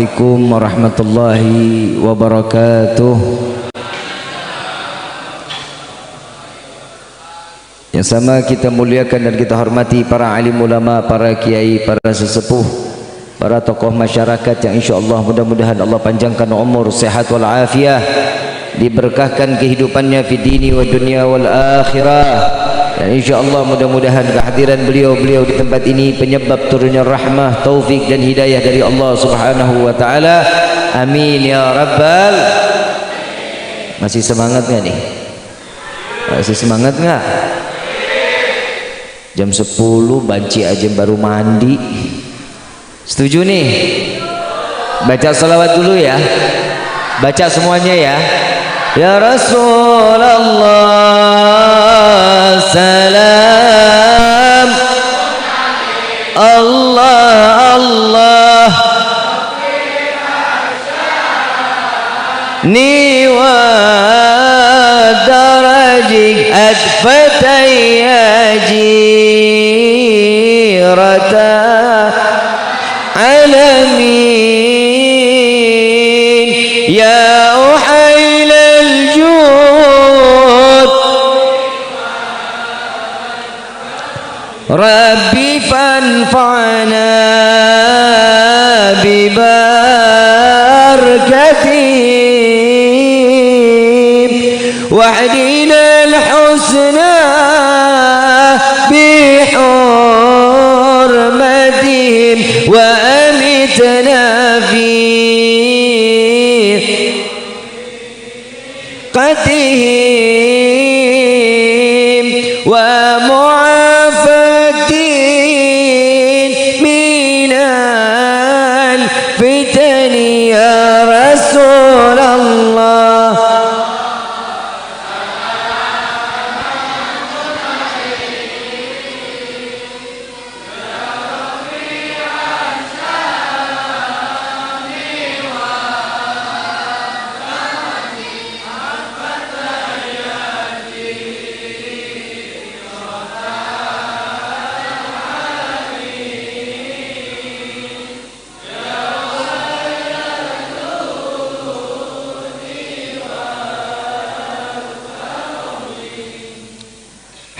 Assalamualaikum warahmatullahi wabarakatuh. Yang sama kita muliakan dan kita hormati para alim ulama, para kiai, para sesepuh, para tokoh masyarakat yang insyaAllah mudah-mudahan Allah panjangkan umur, sehat wal afiah, diberkahkan kehidupannya fi dini wa dunia wal akhirah. Dan insyaAllah mudah-mudahan kehadiran beliau-beliau di tempat ini penyebab turunnya rahmah, taufik dan hidayah dari Allah subhanahu wa ta'ala. Amin ya rabbal. Masih semangat gak nih? Masih semangat gak? Jam 10 banci aja baru mandi. Setuju nih? Baca salawat dulu ya. Baca semuanya ya. Ya Rasulullah salam Allah Allah ni wa darajik adfataya jirata alamin ya Rabbi fanfa'na bibarakatihim wahdina al-husna bihurmatihim wa amitna fi qatihim wa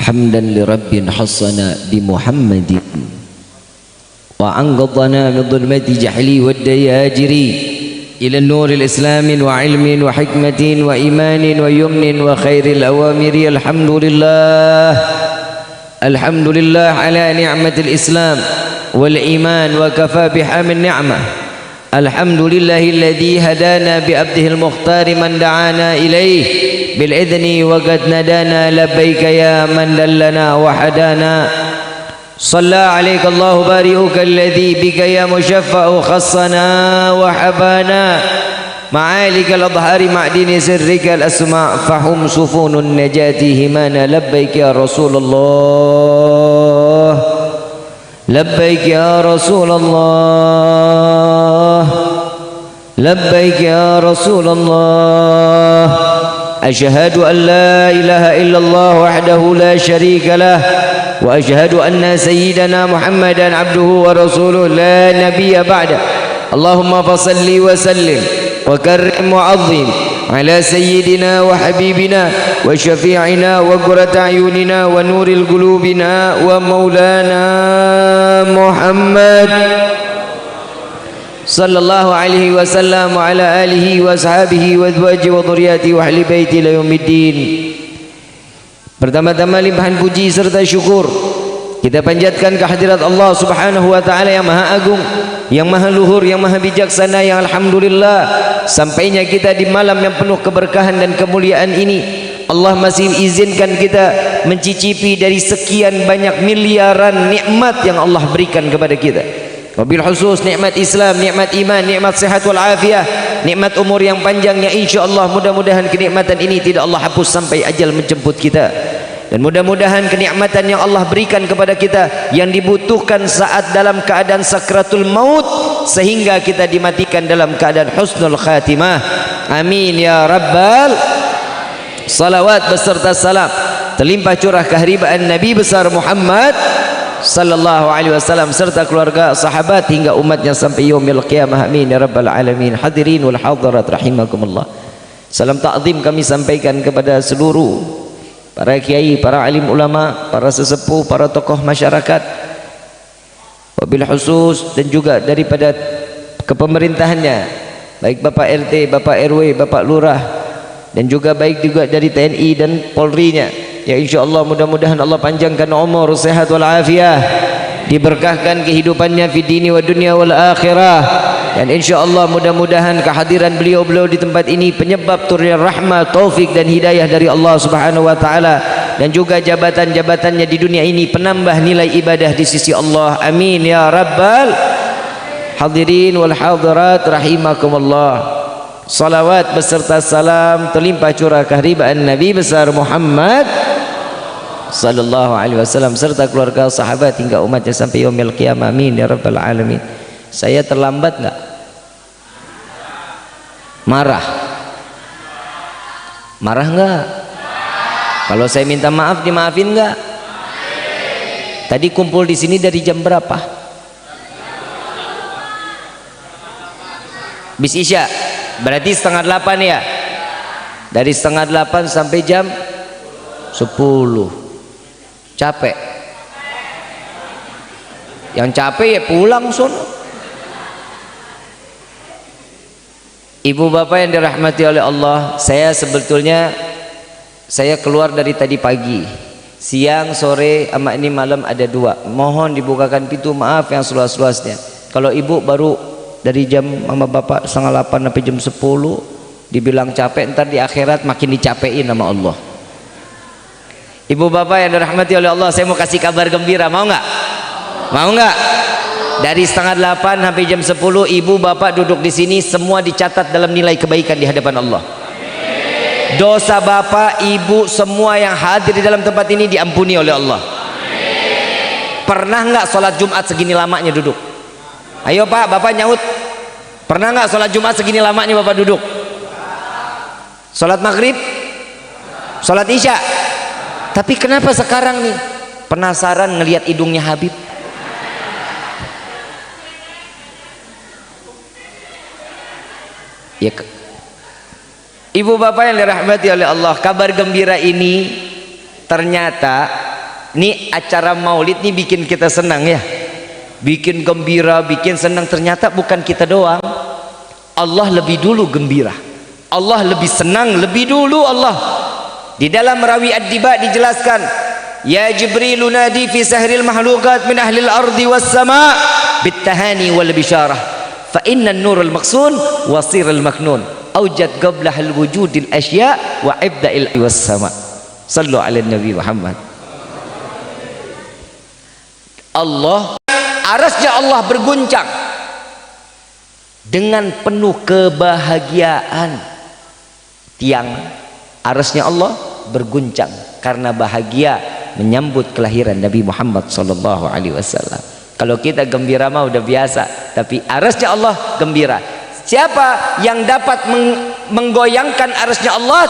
hamdan li rabbin hassana bi Muhammadin wa anqadhana min dhulmati jahli wad dayajiri ila nuril islamin wa ilmin wa hikmatin wa imanin wa yumnin wa khairil awamiri. Alhamdulillah ala ni'matil islam wal iman wa kafa bihamin ni'mah. Alhamdulillahilladzi hadana bi abdihil mukhtari man da'ana ilayhi بالإذن وقد ندانا لبيك يا من دلنا وحدانا. صلى عليك الله بارئك الذي بك يا مشفع خصنا وحبانا معالك الأظهار معدن سرك الأسماء فهم سفون النجاة همانا. لبيك يا رسول الله لبيك يا رسول الله لبيك يا رسول الله. أشهد أن لا إله إلا الله وحده لا شريك له وأشهد أن سيدنا محمدا عبده ورسوله لا نبي بعده. اللهم فصل وسلم وكرم وعظم على سيدنا وحبيبنا وشفيعنا وقرة أعيننا ونور قلوبنا ومولانا محمد sallallahu alaihi wasallam wa ala alihi wa ashabihi wa azwajihi wa dhurriyyatihi wa ahli baiti ila yaumiddin. Pertama-tama limpahan puji serta syukur kita panjatkan kehadirat Allah subhanahu wa ta'ala yang maha agung, yang maha luhur, yang maha bijaksana, yang alhamdulillah sampainya kita di malam yang penuh keberkahan dan kemuliaan ini Allah masih izinkan kita mencicipi dari sekian banyak miliaran nikmat yang Allah berikan kepada kita. Wabil khusus nikmat Islam, nikmat iman, nikmat sehat wal afiah, nikmat umur yang panjang yang insyaAllah mudah-mudahan kenikmatan ini tidak Allah hapus sampai ajal menjemput kita. Dan mudah-mudahan kenikmatan yang Allah berikan kepada kita yang dibutuhkan saat dalam keadaan sakratul maut sehingga kita dimatikan dalam keadaan husnul khatimah. Amin ya rabbal. Salawat beserta salam terlimpah curah keharibaan Nabi besar Muhammad sallallahu alaihi wasallam serta keluarga, sahabat hingga umatnya sampai yaumil qiyamah. Amin ya rabbal alamin. Hadirin wal hadirat rahimakumullah. Salam ta'zim kami sampaikan kepada seluruh para kiai, para alim ulama, para sesepuh, para tokoh masyarakat, wabil khusus, dan juga daripada kepemerintahannya, baik Bapak RT, Bapak RW, Bapak Lurah, dan juga baik juga dari TNI dan Polri-nya. Ya insyaallah mudah-mudahan Allah panjangkan umur, sehat wal afiah, diberkahkan kehidupannya fi dini wa dunya wal akhirah, dan insyaallah mudah-mudahan kehadiran beliau-beliau di tempat ini penyebab turunnya rahmat, taufik dan hidayah dari Allah Subhanahu wa taala, dan juga jabatan-jabatannya di dunia ini penambah nilai ibadah di sisi Allah. Amin ya rabbal hadirin wal hadirat rahimakumullah. Salawat beserta salam terlimpah curah keharibaan Nabi besar Muhammad sallallahu alaihi wasallam serta keluarga, sahabat hingga umatnya sampai yaumil qiyamah. Amin ya rabbal alamin. Saya terlambat enggak? Marah? Marah enggak? Kalau saya minta maaf dimaafin enggak? Tadi kumpul di sini dari jam berapa? Bis Isya. Berarti 7:30 ya? Dari 7:30 sampai jam 10. Capek? Yang capek ya pulang sono. Ibu bapak yang dirahmati oleh Allah, saya sebetulnya saya keluar dari tadi pagi, siang, sore, sama ini malam ada 2. Mohon dibukakan pintu maaf yang seluas-luasnya. Kalau ibu baru dari jam sama bapak 7:30 sampai jam 10 dibilang capek, ntar di akhirat makin dicapein sama Allah. Ibu bapak yang dirahmati oleh Allah, saya mau kasih kabar gembira, mau nggak? Mau nggak? Dari 7:30 sampai jam 10 ibu bapak duduk di sini semua dicatat dalam nilai kebaikan di hadapan Allah. Dosa bapak ibu semua yang hadir di dalam tempat ini diampuni oleh Allah. Pernah nggak sholat Jumat segini lamanya duduk? Ayo pak, bapak nyaut. Pernah nggak sholat Jumat segini lamanya bapak duduk? Sholat maghrib, sholat isya. Tapi kenapa sekarang nih penasaran ngelihat hidungnya Habib? Ya, ibu bapak yang dirahmati oleh Allah, kabar gembira ini ternyata ini acara maulid nih bikin kita senang ya, bikin gembira, bikin senang. Ternyata bukan kita doang, Allah lebih dulu gembira, Allah lebih senang lebih dulu Allah. Di dalam Rawi Ad-Diba dijelaskan, ya Jibril nadi fi sahril mahlukat min ahli al-ardi was sama' bitahani wal bisyarah fa inna an-nur al-maqsun wa sir al-maknun awjad qablah al-wujudil asya wa ibda'il was sama'. Sallu ala Nabi Muhammad. Allah, arasnya Allah berguncang dengan penuh kebahagiaan. Tiang arasnya Allah berguncang karena bahagia menyambut kelahiran Nabi Muhammad sallallahu alaihi wasallam. Kalau kita gembira mah udah biasa, tapi arasnya Allah gembira. Siapa yang dapat menggoyangkan arasnya Allah,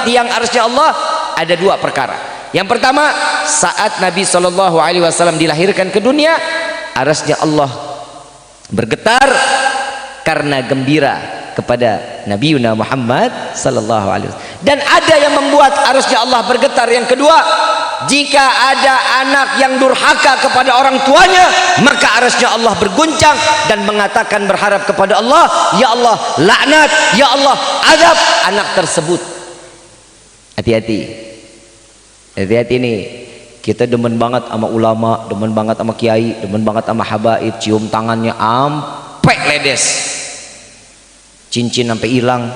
tiang arasnya Allah? Ada 2 perkara. Yang pertama, saat Nabi sallallahu alaihi wasallam dilahirkan ke dunia, arasnya Allah bergetar karena gembira kepada Nabi Muhammad sallallahu alaihi wasallam. Dan ada yang membuat arasnya Allah bergetar. Yang kedua, jika ada anak yang durhaka kepada orang tuanya, maka arasnya Allah berguncang dan mengatakan berharap kepada Allah, ya Allah laknat, ya Allah azab anak tersebut. Hati-hati, hati-hati nih. Kita demen banget sama ulama, demen banget sama kiai, demen banget sama habaib, cium tangannya ampe ledes, cincin sampai hilang.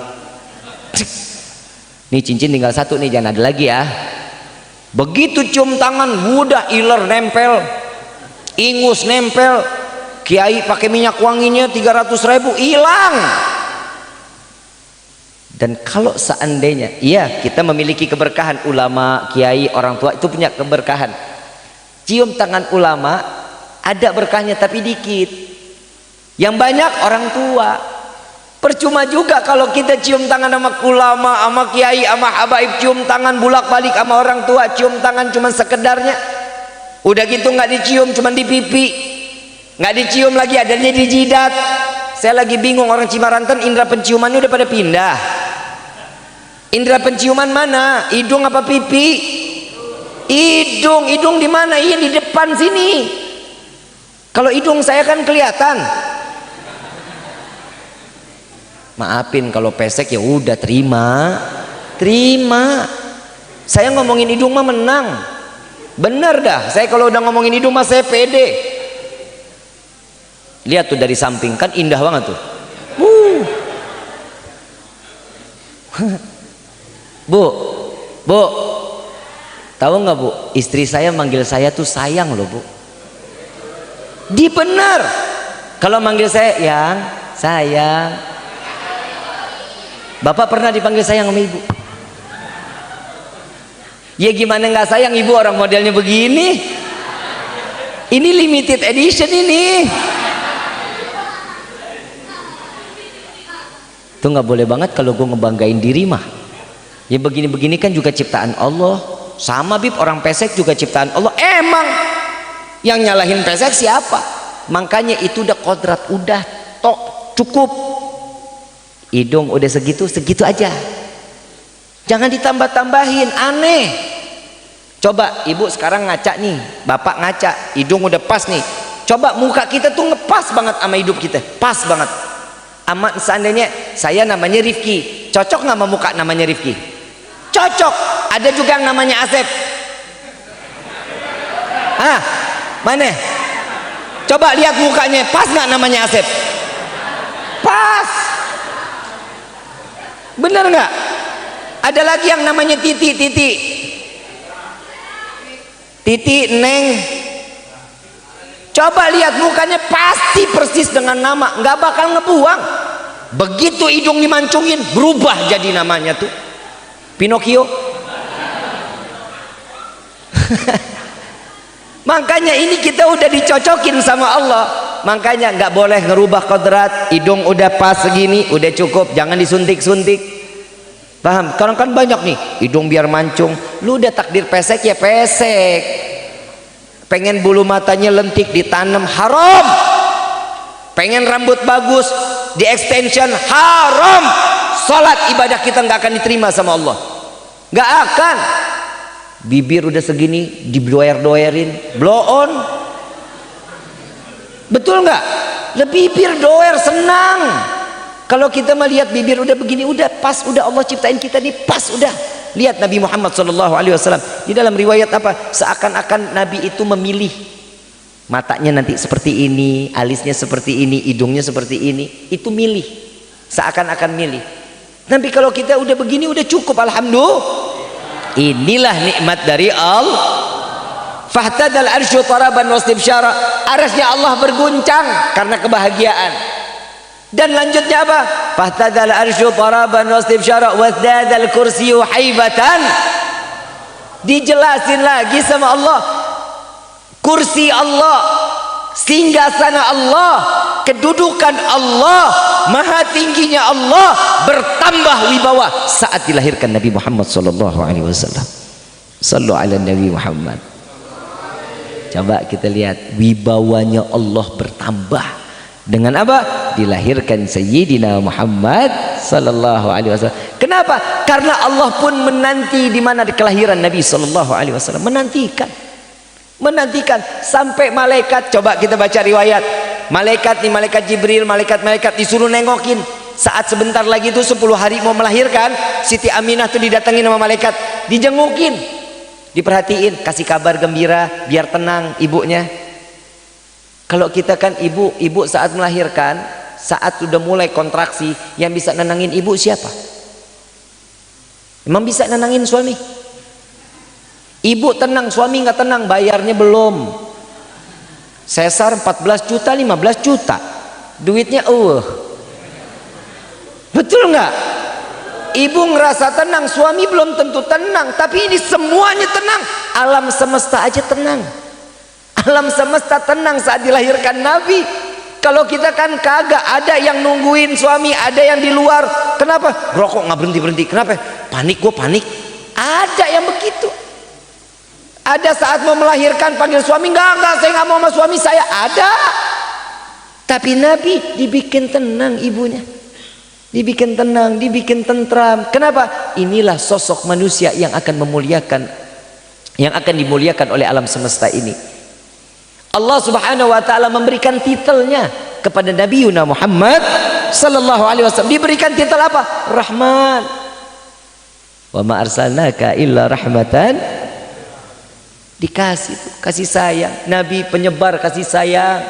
Nih cincin tinggal 1 nih, jangan ada lagi ya. Begitu cium tangan udah iler nempel, ingus nempel. Kiai pakai minyak wanginya 300.000 hilang. Dan kalau seandainya iya kita memiliki keberkahan, ulama, kiai, orang tua itu punya keberkahan. Cium tangan ulama ada berkahnya tapi dikit. Yang banyak orang tua. Percuma juga kalau kita cium tangan sama ulama, sama kiai, sama habaib, cium tangan bulak balik sama orang tua, cium tangan cuma sekedarnya. Udah gitu nggak dicium, cuman di pipi. Nggak dicium lagi, adanya di jidat. Saya lagi bingung, orang Cimaranten indera penciumannya udah pada pindah. Indera penciuman mana? Hidung apa pipi? Hidung. Hidung di mana? Iya di depan sini. Kalau hidung saya kan kelihatan. Maafin kalau pesek ya udah terima. Saya ngomongin hidung mah menang. Bener dah. Saya kalau udah ngomongin hidung mah saya pede. Lihat tuh dari samping, kan indah banget tuh. Bu, tahu nggak Bu? Istri saya manggil saya tuh sayang loh Bu. Di bener. Kalau manggil saya yang sayang. Bapak pernah dipanggil sayang sama ibu? Ya gimana nggak sayang ibu, orang modelnya begini. Ini limited edition ini. Itu nggak boleh banget kalau gue ngebanggain diri mah. Ya begini-begini kan juga ciptaan Allah. Sama Bib, orang pesek juga ciptaan Allah. Emang yang nyalahin pesek siapa? Makanya itu udah kodrat, udah tok, cukup. Hidung udah segitu aja. Jangan ditambah-tambahin, aneh. Coba ibu sekarang ngaca nih, bapak ngaca, hidung udah pas nih. Coba muka kita tuh ngepas banget sama hidup kita, pas banget. Amat seandainya saya namanya Rifki, cocok nggak sama muka namanya Rifki? Cocok. Ada juga yang namanya Asep. Mana? Coba lihat mukanya, pas nggak namanya Asep? Pas. Bener nggak? Ada lagi yang namanya Titi, Neng. Coba lihat mukanya, pasti persis dengan nama, nggak bakal ngebuang. Begitu hidung dimancungin, berubah jadi namanya tuh Pinocchio. Makanya ini kita udah dicocokin sama Allah. Makanya nggak boleh ngerubah kodrat. Hidung udah pas segini, udah cukup, jangan disuntik-suntik. Paham? Karena kan banyak nih, hidung biar mancung. Lu udah takdir pesek ya pesek. Pengen bulu matanya lentik ditanam, haram. Pengen rambut bagus di extension, haram. Salat ibadah kita nggak akan diterima sama Allah, nggak akan. Bibir udah segini didoer-doerin, blow on, betul nggak? Bibir doer senang. Kalau kita melihat bibir udah begini, udah pas, udah Allah ciptain kita nih pas, udah. Lihat Nabi Muhammad SAW di dalam riwayat apa? Seakan-akan Nabi itu memilih. Matanya nanti seperti ini, alisnya seperti ini, hidungnya seperti ini. Itu milih. Seakan-akan milih. Tapi kalau kita udah begini udah cukup, alhamdulillah. Inilah nikmat dari Allah. Fahtadal arsyu taraban wastibsyara. Arsy Allah berguncang karena kebahagiaan. Dan lanjutnya apa? Fahtadal arsyu taraban wastibsyara wasdadal kursiyyu haibatan. Dijelasin lagi sama Allah. Kursi Allah, singgasana Allah, kedudukan Allah, maha tingginya Allah bertambah wibawa saat dilahirkan Nabi Muhammad SAW. Sallu ala Nabi Muhammad. Coba kita lihat wibawanya Allah bertambah dengan apa? Dilahirkan Sayyidina Muhammad SAW. Kenapa? Karena Allah pun menanti di mana kelahiran Nabi SAW. Menantikan sampai malaikat. Coba kita baca riwayat. Malaikat nih, malaikat Jibril, malaikat disuruh nengokin. Saat sebentar lagi itu 10 hari mau melahirkan, Siti Aminah tuh didatengin sama malaikat, dijengukin, diperhatiin, kasih kabar gembira biar tenang ibunya. Kalau kita kan ibu saat melahirkan, saat sudah mulai kontraksi, yang bisa nenangin ibu siapa? Emang bisa nenangin suami? Ibu tenang, suami nggak tenang, bayarnya belum. Sesar 14 juta, 15 juta. Duitnya betul nggak? Ibu ngerasa tenang, suami belum tentu tenang. Tapi ini semuanya tenang. Alam semesta aja tenang. Alam semesta tenang saat dilahirkan Nabi. Kalau kita kan kagak, ada yang nungguin suami, ada yang di luar. Kenapa? Rokok nggak berhenti. Kenapa? Panik, gue panik. Ada yang begitu. Ada saat mau melahirkan panggil suami, enggak, saya nggak mau sama suami saya. Ada. Tapi Nabi dibikin tenang ibunya. Dibikin tenang, dibikin tentram. Kenapa? Inilah sosok manusia yang akan memuliakan, yang akan dimuliakan oleh alam semesta ini. Allah Subhanahu wa taala memberikan titelnya kepada Nabi Yuna Muhammad sallallahu alaihi wasallam. Diberikan titel apa? Rahman. Wa ma arsalnaka illa rahmatan. Dikasih kasih sayang. Nabi penyebar kasih sayang.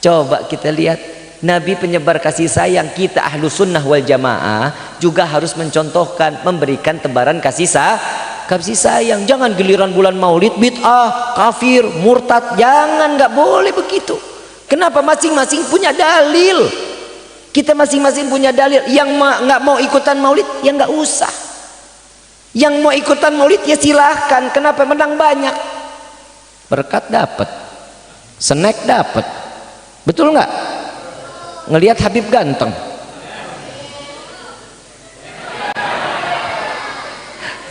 Coba kita lihat, Nabi penyebar kasih sayang. Kita ahlu sunnah wal jamaah juga harus mencontohkan, memberikan tebaran kasih sayang. Jangan giliran bulan maulid bid'ah, kafir, murtad. Jangan, nggak boleh begitu. Kenapa? Masing-masing punya dalil. Kita masing-masing punya dalil. Yang nggak mau ikutan maulid, ya nggak usah. Yang mau ikutan maulid ya silahkan. Kenapa? Menang banyak, berkat dapat, snack dapat. Betul nggak? Ngelihat Habib ganteng,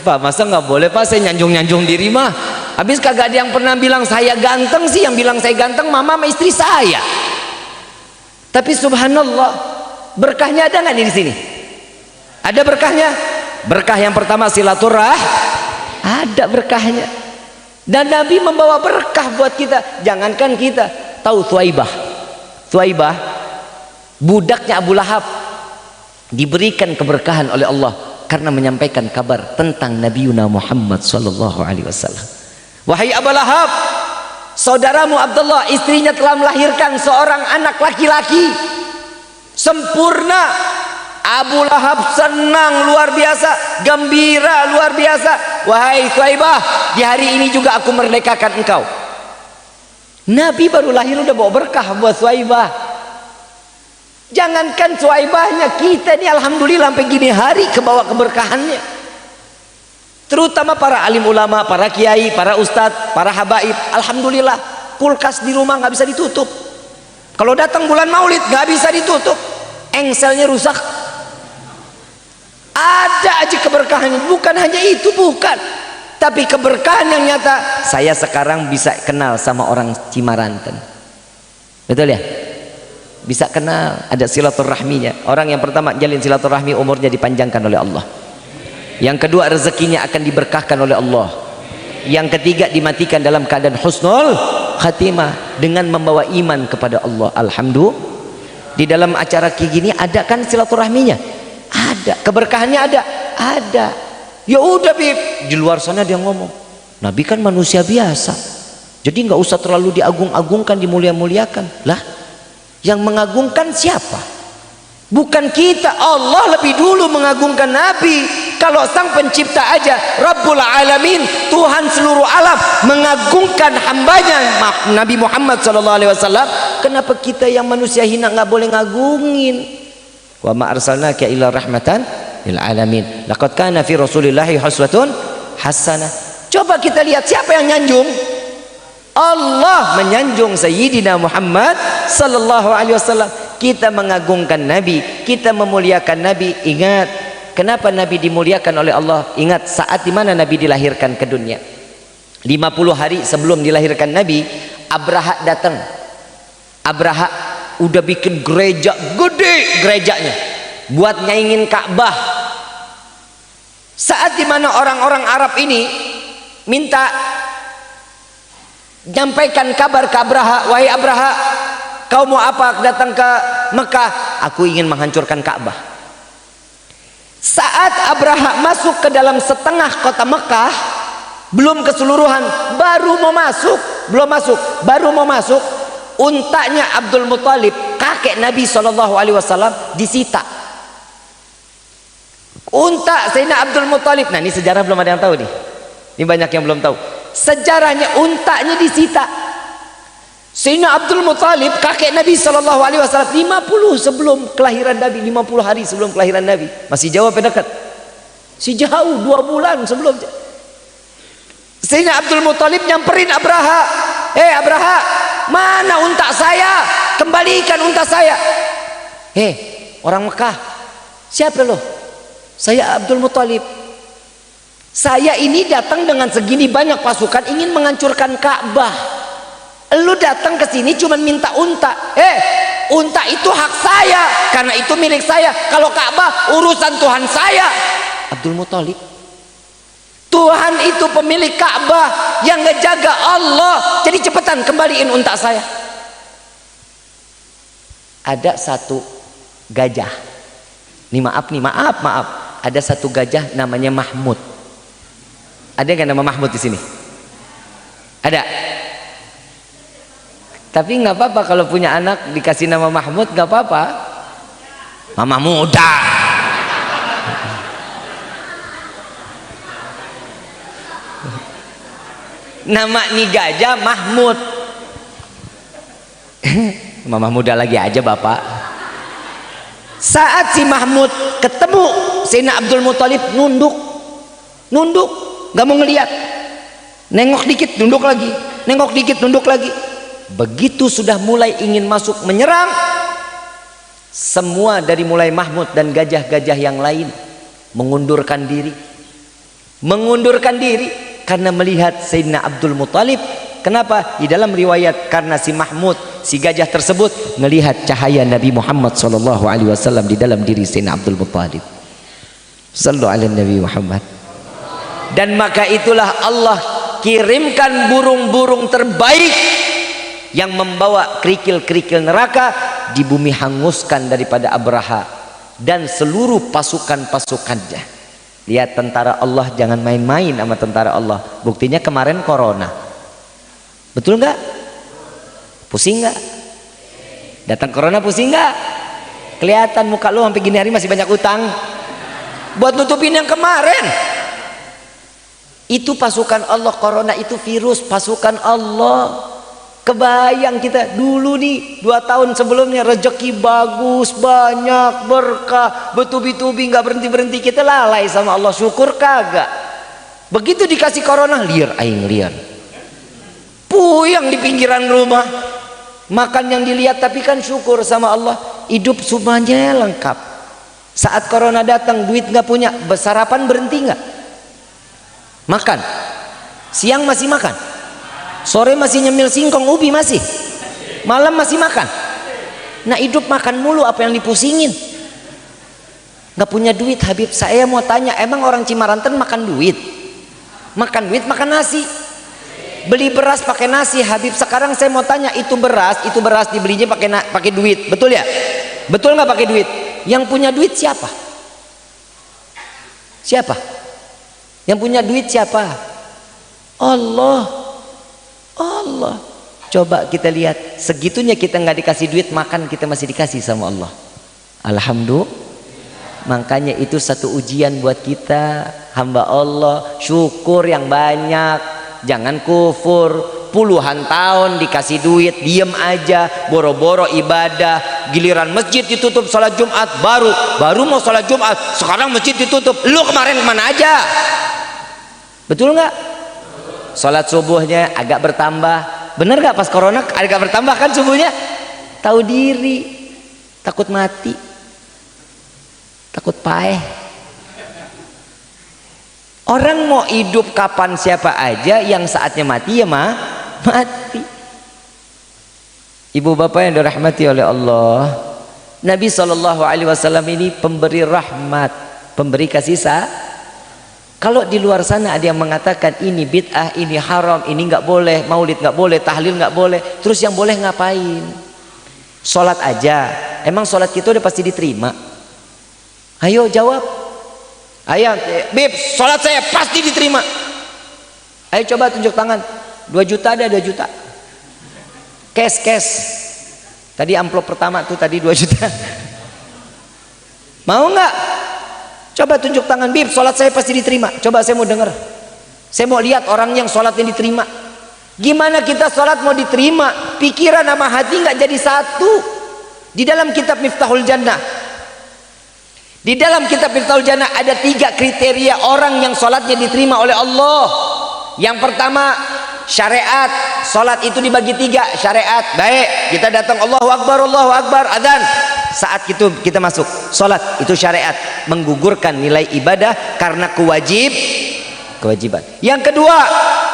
Pak, masa nggak boleh Pak saya nyanjung diri mah? Habis kagak ada yang pernah bilang saya ganteng sih. Yang bilang saya ganteng mama sama istri saya. Tapi subhanallah, berkahnya ada nggak di sini? Ada berkahnya. Berkah yang pertama silaturahim, ada berkahnya. Dan Nabi membawa berkah buat kita. Jangankan kita, tahu Thuaibah budaknya Abu Lahab diberikan keberkahan oleh Allah karena menyampaikan kabar tentang Nabi Yuna Muhammad sallallahu alaihi wasallam. Wahai Abu Lahab, saudaramu Abdullah istrinya telah melahirkan seorang anak laki-laki sempurna. Abu Lahab senang luar biasa, gembira luar biasa. Wahai Thuaibah, di hari ini juga aku merdekakan engkau. Nabi baru lahir udah bawa berkah buat Thuaibah. Jangankan Thuaibahnya, kita ini alhamdulillah sampai gini hari kebawa keberkahannya. Terutama para alim ulama, para kiai, para ustadz, para habaib. Alhamdulillah kulkas di rumah nggak bisa ditutup. Kalau datang bulan maulid nggak bisa ditutup, engselnya rusak. Ada aja keberkahannya. Bukan hanya itu, bukan, tapi keberkahan yang nyata. Saya sekarang bisa kenal sama orang Cimaranten, betul ya? Bisa kenal, ada silaturahminya. Orang yang pertama jalin silaturahmi umurnya dipanjangkan oleh Allah. Yang kedua rezekinya akan diberkahkan oleh Allah. Yang ketiga dimatikan dalam keadaan husnul khatimah dengan membawa iman kepada Allah. Alhamdulillah. Di dalam acara kayak gini ada kan silaturahminya? Ada. Keberkahannya ada. Ya udah Bib, di luar sana dia ngomong, Nabi kan manusia biasa, jadi nggak usah terlalu diagung-agungkan, dimulia-muliakan. Lah, yang mengagungkan siapa? Bukan kita. Allah lebih dulu mengagungkan Nabi. Kalau sang pencipta aja, Rabbul Alamin, Tuhan seluruh alam, mengagungkan hambanya Nabi Muhammad SAW, kenapa kita yang manusia hina nggak boleh ngagungin? Wa ma arsalnaka illa rahmatan lil alamin. Laqad kana fi Rasulillahi uswatun hasanah. Coba kita lihat siapa yang nyanjung? Allah menyanjung Sayyidina Muhammad sallallahu alaihi wasallam. Kita mengagungkan Nabi, kita memuliakan Nabi. Ingat, kenapa Nabi dimuliakan oleh Allah? Ingat saat di mana Nabi dilahirkan ke dunia. 50 hari sebelum dilahirkan Nabi, Abraha datang. Abraha udah bikin gereja gede, gerejanya buat nyaingin Ka'bah. Saat dimana orang-orang Arab ini minta nyampaikan kabar ke Abraha, wahai Abraha, kau mau apa datang ke Mekah? Aku ingin menghancurkan Ka'bah. Saat Abraha masuk ke dalam setengah kota Mekah, belum keseluruhan, baru mau masuk, untanya Abdul Muthalib, kakek Nabi SAW, disita. Unta Sayyidina Abdul Muthalib. Nah ini sejarah belum ada yang tahu nih. Ini banyak yang belum tahu. Sejarahnya untanya disita. Sayyidina Abdul Muthalib, kakek Nabi SAW, 50 sebelum kelahiran Nabi, 50 hari sebelum kelahiran Nabi. Masih jauh apa dekat? Si jauh, 2 bulan sebelum. Sayyidina Abdul Muthalib nyamperin Abraha. Abraha, mana unta saya? Kembalikan unta saya. Orang Mekah, siapa lo? Saya Abdul Muthalib. Saya ini datang dengan segini banyak pasukan ingin menghancurkan Ka'bah. Lu datang ke sini cuma minta unta. Unta itu hak saya karena itu milik saya. Kalau Ka'bah urusan Tuhan saya. Abdul Muthalib. Tuhan itu pemilik Ka'bah, yang ngejaga Allah. Jadi cepetan kembaliin unta saya. Ada satu gajah. Nih maaf. Ada satu gajah namanya Mahmud. Ada nggak nama Mahmud di sini? Ada. Tapi nggak apa-apa kalau punya anak dikasih nama Mahmud, nggak apa-apa. Mama muda. Nama nih gajah Mahmud. Mama muda lagi aja bapak. Saat si Mahmud ketemu Sayyidina Abdul Muthalib, nunduk, nggak mau ngelihat. Nengok dikit, nunduk lagi. Nengok dikit, nunduk lagi. Begitu sudah mulai ingin masuk menyerang, semua dari mulai Mahmud dan gajah-gajah yang lain mengundurkan diri karena melihat Sayyidina Abdul Muthalib. Kenapa? Di dalam riwayat karena si Mahmud, si gajah tersebut melihat cahaya Nabi Muhammad SAW di dalam diri Sayyidina Abdul Muthalib. Sallu ala Nabi Muhammad. Dan maka itulah Allah kirimkan burung-burung terbaik yang membawa kerikil-kerikil neraka di bumi, hanguskan daripada Abraha dan seluruh pasukan-pasukannya. Lihat tentara Allah, jangan main-main sama tentara Allah. Buktinya kemarin corona. Betul nggak? Pusing nggak? Datang corona pusing nggak? Kelihatan muka lu sampai gini hari masih banyak utang buat nutupin yang kemarin. Itu pasukan Allah. Corona itu virus pasukan Allah. Kebayang kita dulu nih 2 tahun sebelumnya rezeki bagus, banyak, berkah, betubi-tubi, nggak berhenti-berhenti, kita lalai sama Allah. Syukur kagak. Begitu dikasih corona, liar aing liar. Puyang di pinggiran rumah. Makan yang dilihat, tapi kan syukur sama Allah. Hidup semuanya lengkap. Saat corona datang, duit nggak punya, sarapan berhenti nggak? Makan. Siang masih makan. Sore masih nyemil singkong ubi masih. Malam masih makan. Nah hidup makan mulu, apa yang dipusingin? Nggak punya duit. Habib, saya mau tanya, emang orang Cimaranten makan duit? Makan duit, makan nasi. Beli beras pakai nasi. Habib, sekarang saya mau tanya, itu beras dibelinya pakai duit, betul ya? Betul nggak pakai duit? Yang punya duit siapa? Siapa? Yang punya duit siapa? Allah. Coba kita lihat, segitunya kita nggak dikasih duit, makan kita masih dikasih sama Allah. Alhamdulillah. Makanya itu satu ujian buat kita, hamba Allah. Syukur yang banyak, jangan kufur. Puluhan tahun dikasih duit, diem aja, boro-boro ibadah. Giliran masjid ditutup sholat Jumat, baru mau sholat Jumat, sekarang masjid ditutup. Lu kemarin kemana aja? Betul nggak? Sholat subuhnya agak bertambah. Bener gak pas corona agak bertambah kan subuhnya? Tahu diri, takut mati, takut paeh. Orang mau hidup kapan siapa aja, yang saatnya mati ya mati. Ibu bapak yang dirahmati oleh Allah, Nabi SAW ini pemberi rahmat, pemberi kasih sayang. Kalau di luar sana ada yang mengatakan ini bid'ah, ini haram, ini nggak boleh, maulid nggak boleh, tahlil nggak boleh, terus yang boleh ngapain? Sholat aja. Emang sholat kita udah pasti diterima? Ayo jawab. Ayo, Bib, sholat saya pasti diterima. Ayo coba tunjuk tangan. 2 juta ada 2 juta. Cash. Tadi amplop pertama tuh tadi 2 juta. Mau nggak? Coba tunjuk tangan, Bib, sholat saya pasti diterima. Coba saya mau dengar. Saya mau lihat orang yang sholatnya diterima. Gimana kita sholat mau diterima? Pikiran sama hati nggak jadi satu. Di dalam kitab Miftahul Jannah, di dalam kitab Miftahul Jannah ada 3 kriteria orang yang sholatnya diterima oleh Allah. Yang pertama, syariat. Sholat itu dibagi 3. Syariat, baik, kita datang Allahu Akbar, adzan. Saat itu kita masuk sholat, itu syariat, menggugurkan nilai ibadah karena kewajiban. Yang kedua,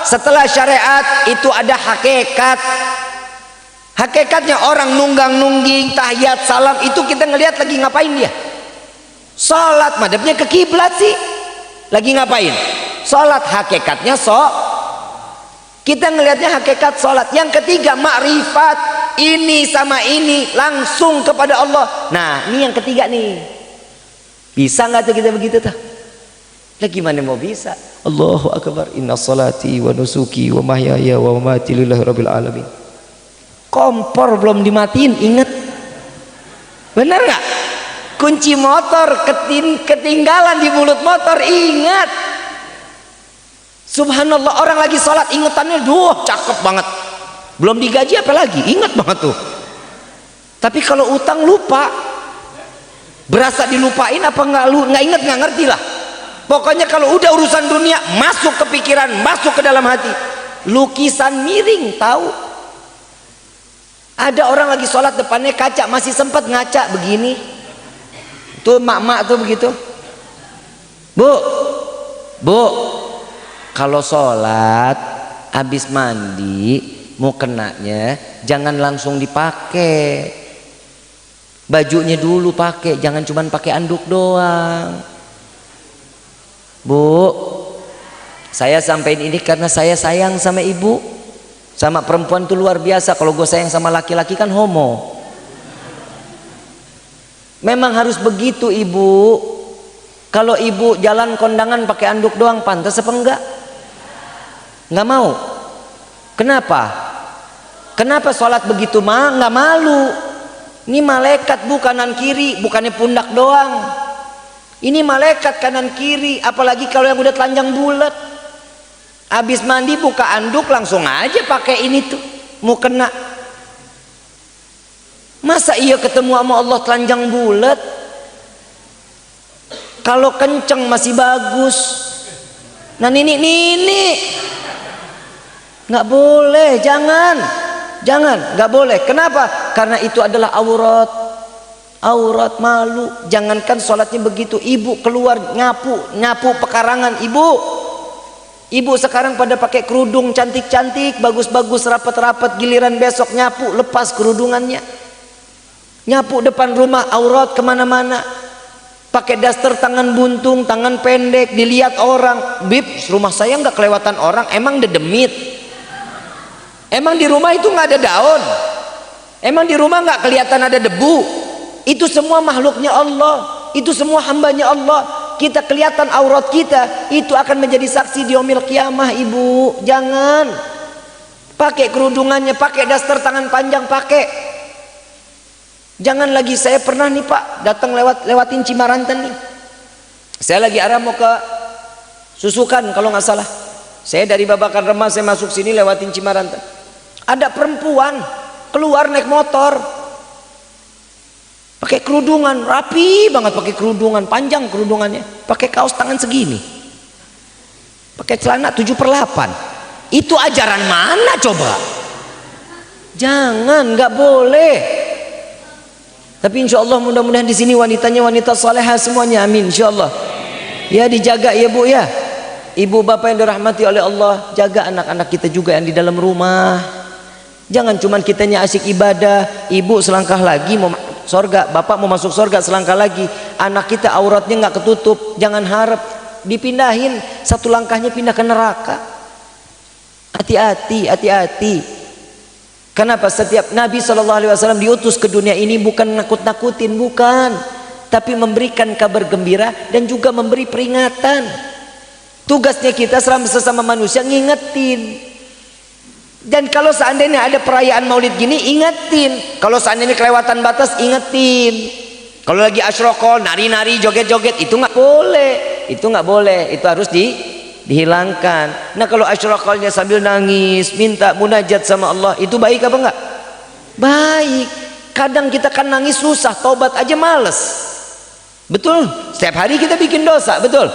setelah syariat itu ada hakikat. Hakikatnya orang nunggang-nungging, tahiyat, salam, itu kita ngelihat lagi ngapain dia? Salat, madhabnya ke kiblat sih. Lagi ngapain? Salat, hakikatnya kita ngelihatnya hakikat salat. Yang ketiga, makrifat, ini sama ini langsung kepada Allah. Nah, ini yang ketiga nih. Bisa nggak tuh kita begitu tuh? Lah gimana mau bisa? Allahu akbar, inna salati wa nusuki wa mahyaya wa mamati lillahi rabbil alamin. Kompor belum dimatiin, ingat. Benar nggak? Kunci motor ketinggalan di mulut motor, ingat. Subhanallah, orang lagi sholat ingetannya, duh cakep banget. Belum digaji apalagi, ingat banget tuh. Tapi kalau utang lupa, berasa dilupain apa nggak inget, nggak ngerti lah. Pokoknya kalau udah urusan dunia, masuk ke pikiran, masuk ke dalam hati. Lukisan miring, tahu? Ada orang lagi sholat depannya kaca, masih sempat ngaca begini. Tuh mak-mak tuh begitu. Bu, kalau sholat habis mandi mau kenanya jangan langsung dipakai. Bajunya dulu pakai, jangan cuma pakai anduk doang. Bu, saya sampaikan ini karena saya sayang sama ibu. Sama perempuan itu luar biasa. Kalau gue sayang sama laki-laki kan homo. Memang harus begitu ibu. Kalau ibu jalan kondangan pakai anduk doang, pantas apa enggak? Enggak mau. Kenapa? Kenapa sholat begitu mah nggak malu? Ini malaikat bu, kanan kiri, bukannya pundak doang. Ini malaikat kanan kiri, apalagi kalau yang udah telanjang bulat. Habis mandi buka anduk langsung aja pakai ini tuh, mau kena. Masa iya ketemu sama Allah telanjang bulat? Kalau kenceng masih bagus. Nah ini nggak boleh, jangan, nggak boleh. Kenapa? Karena itu adalah aurat, malu. Jangankan sholatnya begitu, ibu keluar nyapu pekarangan, Ibu sekarang pada pakai kerudung cantik-cantik, bagus-bagus, rapat-rapat, giliran besok nyapu, lepas kerudungannya. Nyapu depan rumah, aurat kemana-mana. Pakai daster tangan buntung, tangan pendek, dilihat orang. Bib, rumah saya nggak kelewatan orang, emang dedemit. Emang di rumah itu nggak ada daun. Emang di rumah nggak kelihatan ada debu. Itu semua makhluknya Allah. Itu semua hambanya Allah. Kita kelihatan aurat kita, itu akan menjadi saksi di yaumil qiyamah. Ibu, jangan pakai kerudungannya, pakai daster tangan panjang, pakai. Jangan lagi. Saya pernah nih Pak, datang lewatin Cimaranten nih. Saya lagi arah mau ke Susukan kalau nggak salah. Saya dari Babakan Remah, saya masuk sini lewatin Cimaranten. Ada perempuan keluar naik motor, pakai kerudungan, rapi banget, pakai kerudungan panjang, kerudungannya pakai kaos tangan segini, pakai celana 7/8. Itu ajaran mana coba? Jangan, nggak boleh. Tapi insya Allah mudah-mudahan di sini wanitanya wanita salehah semuanya, amin insya Allah. Ya dijaga ya bu ya, ibu bapak yang dirahmati oleh Allah, jaga anak-anak kita juga yang di dalam rumah. Jangan cuman kitanya asik ibadah, ibu selangkah lagi mau surga, bapak mau masuk surga selangkah lagi, anak kita auratnya nggak ketutup, jangan harap dipindahin, satu langkahnya pindah ke neraka. Hati-hati. Kenapa? Setiap Nabi SAW diutus ke dunia ini bukan nakut-nakutin, bukan, tapi memberikan kabar gembira dan juga memberi peringatan. Tugasnya kita sesama manusia ngingetin. Dan kalau seandainya ada perayaan maulid gini, ingetin. Kalau seandainya kelewatan batas, ingetin. Kalau lagi asyrokol, nari-nari, joget-joget, itu nggak boleh. Itu nggak boleh. Itu harus dihilangkan. Nah kalau asyrokolnya sambil nangis, minta munajat sama Allah, itu baik apa enggak? Baik. Kadang kita kan nangis susah, taubat aja males. Betul? Setiap hari kita bikin dosa, betul?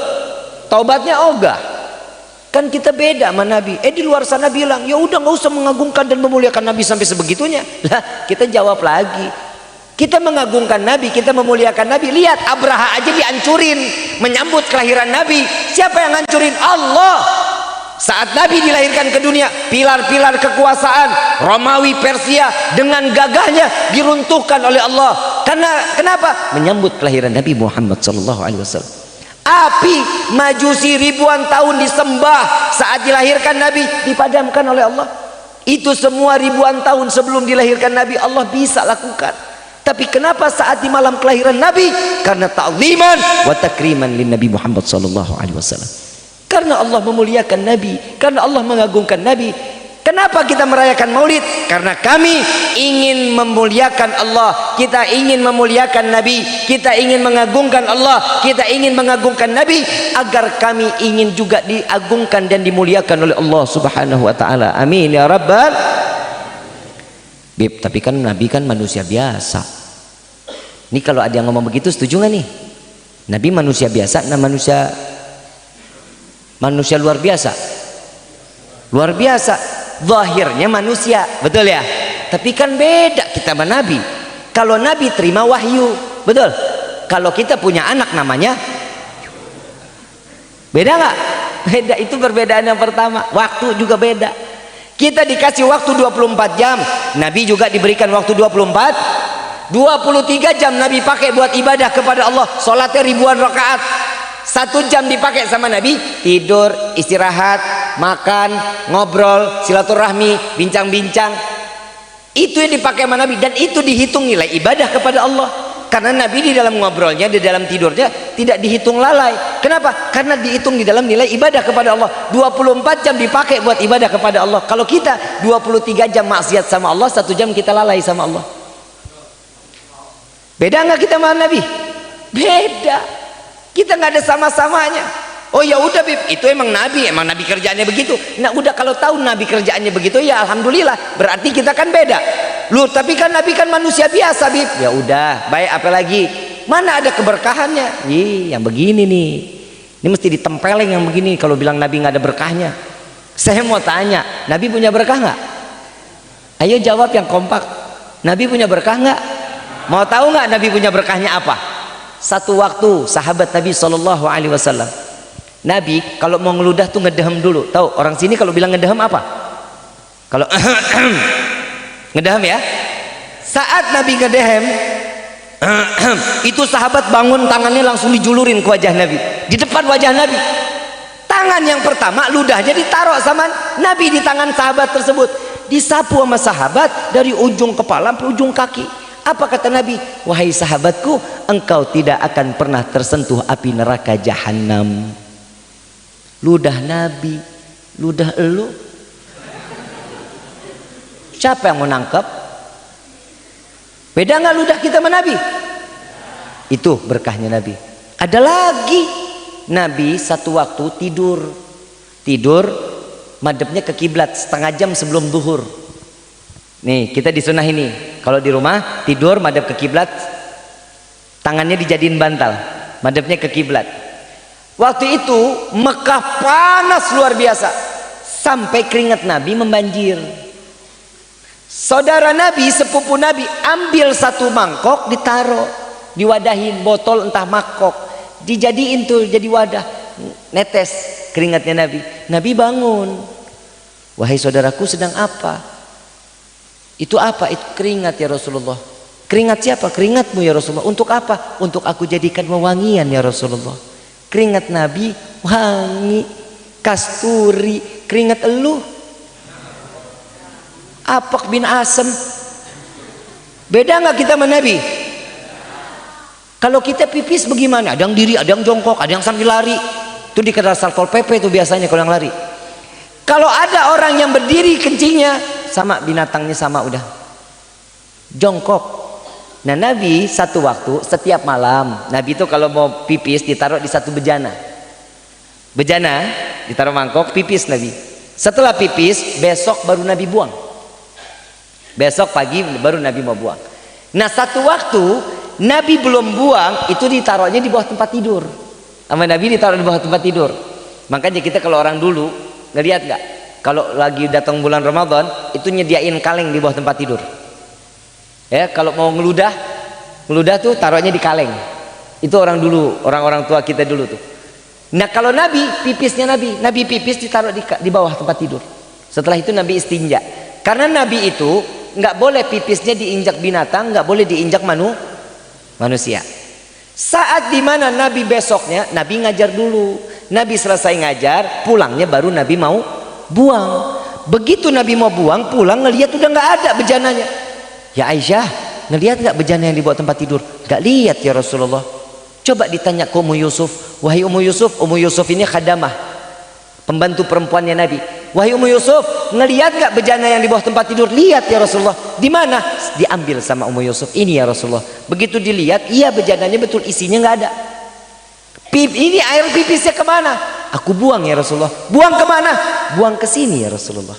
Taubatnya ogah. Kan kita beda sama Nabi. Di luar sana bilang, ya udah nggak usah mengagungkan dan memuliakan Nabi sampai sebegitunya. Lah, kita jawab lagi. Kita mengagungkan Nabi, kita memuliakan Nabi. Lihat, Abraha aja dihancurin menyambut kelahiran Nabi. Siapa yang hancurin? Allah. Saat Nabi dilahirkan ke dunia, pilar-pilar kekuasaan Romawi, Persia dengan gagahnya diruntuhkan oleh Allah. Karena kenapa? Menyambut kelahiran Nabi Muhammad SAW. Api Majusi ribuan tahun disembah saat dilahirkan Nabi dipadamkan oleh Allah. Itu semua ribuan tahun sebelum dilahirkan Nabi Allah bisa lakukan. Tapi kenapa saat di malam kelahiran Nabi? Karena ta'ziman wa takriman lin Nabi Muhammad sallallahu alaihi wasallam. Karena Allah memuliakan Nabi, karena Allah mengagungkan Nabi. Kenapa kita merayakan Maulid? Karena kami ingin memuliakan Allah, kita ingin memuliakan Nabi, kita ingin mengagungkan Allah, kita ingin mengagungkan Nabi, agar kami ingin juga diagungkan dan dimuliakan oleh Allah Subhanahu wa taala. Amin ya rabbal. Tapi kan Nabi kan manusia biasa. Ini kalau ada yang ngomong begitu, setuju nggak nih? Nabi manusia biasa, nah manusia luar biasa. Luar biasa. Zahirnya manusia, betul ya? Tapi kan beda kita sama Nabi. Kalau Nabi terima wahyu, betul? Kalau kita punya anak namanya, beda nggak? Beda, itu perbedaan yang pertama. Waktu juga beda. Kita dikasih waktu 24 jam, Nabi juga diberikan waktu 23 jam Nabi pakai buat ibadah kepada Allah. Sholatnya ribuan rakaat. 1 jam dipakai sama Nabi tidur, istirahat, makan, ngobrol, silaturahmi, bincang-bincang. Itu yang dipakai sama Nabi, dan itu dihitung nilai ibadah kepada Allah. Karena Nabi di dalam ngobrolnya, di dalam tidurnya tidak dihitung lalai. Kenapa? Karena dihitung di dalam nilai ibadah kepada Allah. 24 jam dipakai buat ibadah kepada Allah. Kalau kita 23 jam maksiat sama Allah, 1 jam kita lalai sama Allah. Beda nggak kita sama Nabi? Beda. Kita nggak ada sama-samanya. Oh ya udah Bib, itu emang Nabi kerjaannya begitu. Nah udah, kalau tahu Nabi kerjaannya begitu ya alhamdulillah, berarti kita kan beda. Lu tapi kan Nabi kan manusia biasa Bib. Ya udah, baik apa lagi? Mana ada keberkahannya? Ih, yang begini nih. Ini mesti ditempeleng yang begini kalau bilang Nabi nggak ada berkahnya. Saya mau tanya, Nabi punya berkah nggak? Ayo jawab yang kompak. Nabi punya berkah nggak? Mau tahu nggak Nabi punya berkahnya apa? Satu waktu sahabat Nabi SAW, Nabi kalau mau ngeludah tuh ngedehem dulu. Tahu orang sini kalau bilang ngedehem apa? Kalau ngedehem ya. Saat Nabi ngedehem, itu sahabat bangun, tangannya langsung dijulurin ke wajah Nabi, di depan wajah Nabi. Tangan yang pertama ludahnya ditaruh sama Nabi di tangan sahabat tersebut, disapu sama sahabat dari ujung kepala sampai ujung kaki. Apa kata Nabi? Wahai sahabatku, engkau tidak akan pernah tersentuh api neraka jahanam. Ludah Nabi, ludah elu. Siapa yang mau nangkep? Beda nggak ludah kita sama Nabi? Itu berkahnya Nabi. Ada lagi, Nabi satu waktu tidur madepnya ke kiblat setengah jam sebelum zuhur. Nih kita di sunnah ini, kalau di rumah tidur madep ke kiblat, tangannya dijadiin bantal, madepnya ke kiblat. Waktu itu Mekah panas luar biasa, sampai keringat Nabi membanjir. Saudara Nabi, sepupu Nabi, ambil satu mangkok, ditaruh, diwadahin botol entah mangkok, dijadiin tuh jadi wadah, netes keringatnya Nabi. Nabi bangun, wahai saudaraku sedang apa? Itu apa? Itu keringat ya Rasulullah. Keringat siapa? Keringatmu ya Rasulullah. Untuk apa? Untuk aku jadikan wewangian ya Rasulullah. Keringat Nabi wangi, kasturi. Keringat elu Apaq bin Asem. Beda nggak kita sama Nabi? Kalau kita pipis bagaimana? Ada yang diri, ada yang jongkok, ada yang sambil lari. Itu dikenal Satpol PP itu biasanya kalau yang lari. Kalau ada orang yang berdiri kencingnya sama, binatangnya sama, udah jongkok. Nah Nabi satu waktu setiap malam, Nabi itu kalau mau pipis ditaruh di satu bejana, ditaruh mangkok, pipis Nabi. Setelah pipis besok baru Nabi buang, besok pagi baru Nabi mau buang. Nah satu waktu Nabi belum buang, itu ditaruhnya di bawah tempat tidur sama Nabi, ditaruh di bawah tempat tidur. Makanya kita kalau orang dulu ngelihat nggak, kalau lagi datang bulan Ramadan itu nyediain kaleng di bawah tempat tidur ya. Kalau mau ngeludah ludah tuh taruhnya di kaleng. Itu orang dulu, orang-orang tua kita dulu tuh. Nah kalau Nabi, pipisnya Nabi pipis ditaruh di bawah tempat tidur. Setelah itu Nabi istinja. Karena Nabi itu nggak boleh pipisnya diinjak binatang, nggak boleh diinjak manusia. Saat dimana Nabi besoknya, Nabi ngajar dulu. Nabi selesai ngajar, pulangnya baru Nabi mau buang. Begitu Nabi mau buang, pulang ngelihat udah nggak ada bejananya. Ya Aisyah, ngelihat nggak bejana yang dibawa tempat tidur? Nggak lihat ya Rasulullah. Coba ditanya ke Ummu Yusuf. Wahai Ummu Yusuf ini khadamah, pembantu perempuannya Nabi. Wahai Ummu Yusuf, ngelihat nggak bejana yang di bawah tempat tidur? Lihat ya Rasulullah. Di mana? Diambil sama Ummu Yusuf. Ini ya Rasulullah. Begitu dilihat, iya bejananya betul, isinya nggak ada. Ini air pipisnya kemana? Aku buang ya Rasulullah. Buang kemana? Buang ke sini ya Rasulullah.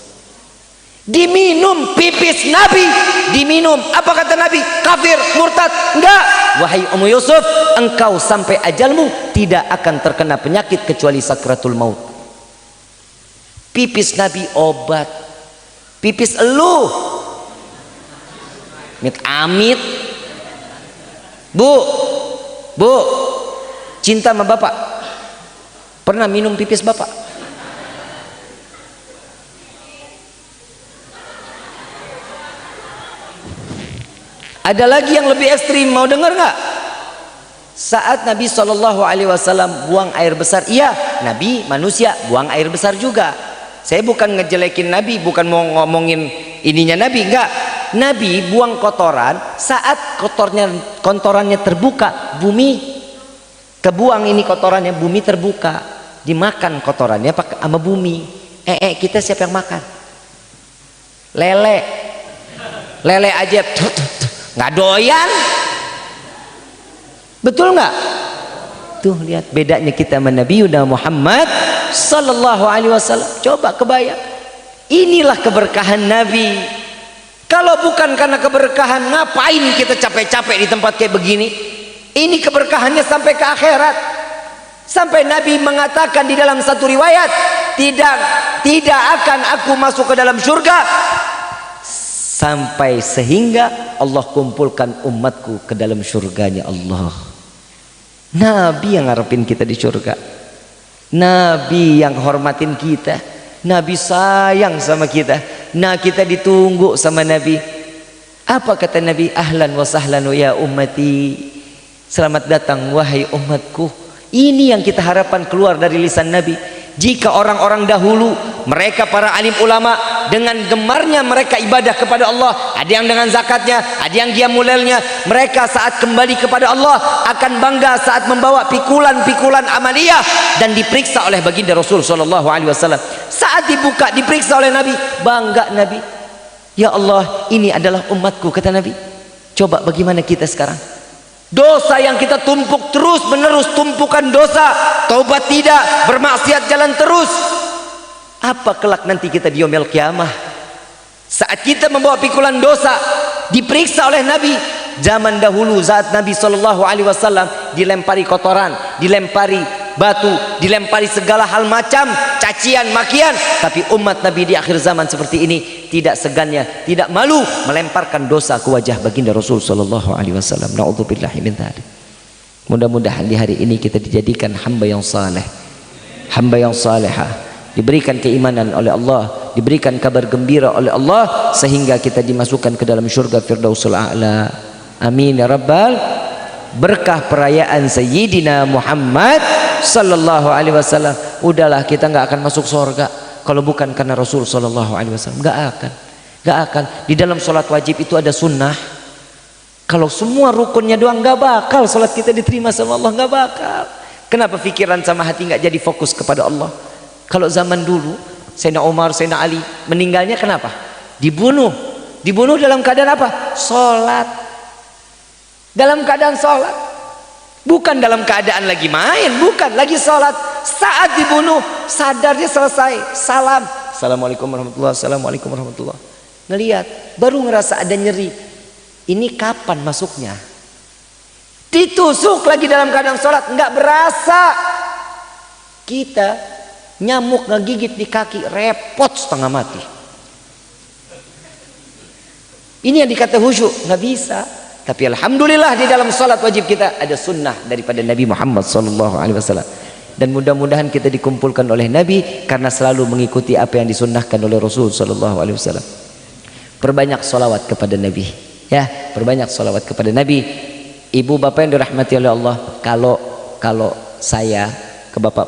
Diminum pipis Nabi, diminum. Apa kata Nabi? Kafir, murtad? Enggak. Wahai Ummu Yusuf, engkau sampai ajalmu tidak akan terkena penyakit kecuali sakratul maut. Pipis Nabi obat. Pipis elu amit. Bu, cinta sama bapak, pernah minum pipis bapak? Ada lagi yang lebih ekstrim, mau dengar nggak? Saat Nabi SAW buang air besar, iya Nabi manusia buang air besar juga. Saya bukan ngejelekin Nabi, bukan mau ngomongin ininya Nabi, enggak. Nabi buang kotoran, saat kotorannya terbuka, bumi kebuang, ini kotorannya, bumi terbuka, dimakan kotorannya pakai sama bumi. Kita siapa yang makan? Lele aja nggak doyan. Betul nggak? Tuh lihat bedanya kita sama Nabi Muhammad sallallahu alaihi wasallam. Coba kebayang, inilah keberkahan Nabi. Kalau bukan karena keberkahan, ngapain kita capek-capek di tempat kayak begini? Ini keberkahannya sampai ke akhirat. Sampai Nabi mengatakan di dalam satu riwayat, tidak akan aku masuk ke dalam surga sampai sehingga Allah kumpulkan umatku ke dalam surganya Allah. Nabi yang ngarepin kita di surga, Nabi yang hormatin kita, Nabi sayang sama kita. Nah kita ditunggu sama Nabi. Apa kata Nabi? Ahlan wa sahlan ya ummati, selamat datang wahai umatku. Ini yang kita harapkan keluar dari lisan Nabi. Jika orang-orang dahulu, mereka para alim ulama, dengan gemarnya mereka ibadah kepada Allah, ada yang dengan zakatnya, ada yang qiyamulailnya, mereka saat kembali kepada Allah akan bangga saat membawa pikulan-pikulan amaliyah dan diperiksa oleh baginda Rasul sallallahu alaihi wasallam. Saat dibuka, diperiksa oleh Nabi, bangga Nabi. Ya Allah, ini adalah umatku, kata Nabi. Coba bagaimana kita sekarang? Dosa yang kita tumpuk terus menerus, tumpukan dosa, taubat tidak, bermaksiat jalan terus. Apa kelak nanti kita di yaumil qiyamah? Saat kita membawa pikulan dosa, diperiksa oleh Nabi. Zaman dahulu saat Nabi SAW dilempari kotoran, dilempari batu, dilempari segala hal macam cacian, makian. Tapi umat Nabi di akhir zaman seperti ini tidak segannya, tidak malu melemparkan dosa ke wajah baginda Rasul SAW. Na'udzubillahi min dzalik. Mudah-mudahan di hari ini kita dijadikan hamba yang saleh, hamba yang salehah, diberikan keimanan oleh Allah, diberikan kabar gembira oleh Allah, sehingga kita dimasukkan ke dalam syurga Firdausul A'la. Amin ya rabbal. Berkah perayaan Sayyidina Muhammad sallallahu alaihi wasallam. Udahlah, kita nggak akan masuk surga kalau bukan karena Rasul sallallahu alaihi wasallam. Nggak akan. Di dalam sholat wajib itu ada sunnah. Kalau semua rukunnya doang, nggak bakal sholat kita diterima sama Allah, nggak bakal. Kenapa pikiran sama hati nggak jadi fokus kepada Allah? Kalau zaman dulu Sayyidina Umar, Sayyidina Ali meninggalnya kenapa? Dibunuh dalam keadaan apa? Sholat. Dalam keadaan sholat, bukan dalam keadaan lagi main, bukan, lagi sholat. Saat dibunuh, sadarnya selesai, salam, assalamualaikum warahmatullahi, assalamualaikum warahmatullahi. Ngelihat, baru ngerasa ada nyeri. Ini kapan masuknya? Ditusuk lagi dalam keadaan sholat, nggak berasa. Kita nyamuk ngegigit di kaki, repot setengah mati. Ini yang dikata khusyuk, nggak bisa. Tapi alhamdulillah di dalam salat wajib kita ada sunnah daripada Nabi Muhammad SAW. Dan mudah-mudahan kita dikumpulkan oleh Nabi karena selalu mengikuti apa yang disunnahkan oleh Rasul SAW. Perbanyak salawat kepada Nabi, ya, perbanyak salawat kepada Nabi. Ibu bapak yang dirahmati oleh Allah, kalau saya ke bapak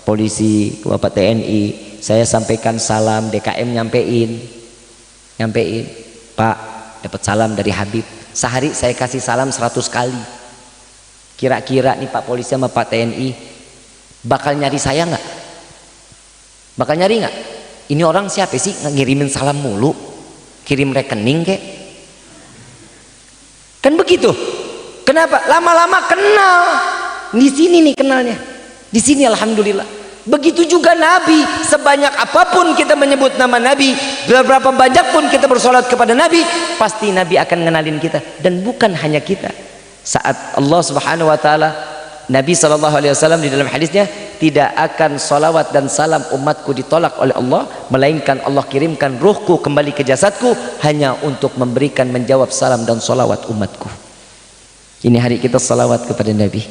polisi, ke bapak TNI, saya sampaikan salam, DKM nyampein, Pak, dapat salam dari Habib. Sehari saya kasih salam 100 kali. Kira-kira nih Pak polisi sama Pak TNI bakal nyari saya nggak? Bakal nyari nggak? Ini orang siapa sih ngirimin salam mulu? Kirim rekening kek? Kan begitu. Kenapa? Lama-lama kenal. Di sini nih kenalnya. Di sini alhamdulillah. Begitu juga Nabi. Sebanyak apapun kita menyebut nama Nabi, berapa banyak pun kita bersolat kepada Nabi, pasti Nabi akan ngenalin kita. Dan bukan hanya kita. Saat Allah Subhanahu Wa Taala, Nabi SAW di dalam hadisnya, tidak akan salawat dan salam umatku ditolak oleh Allah, melainkan Allah kirimkan ruhku kembali ke jasadku hanya untuk memberikan menjawab salam dan salawat umatku. Ini hari kita salawat kepada Nabi.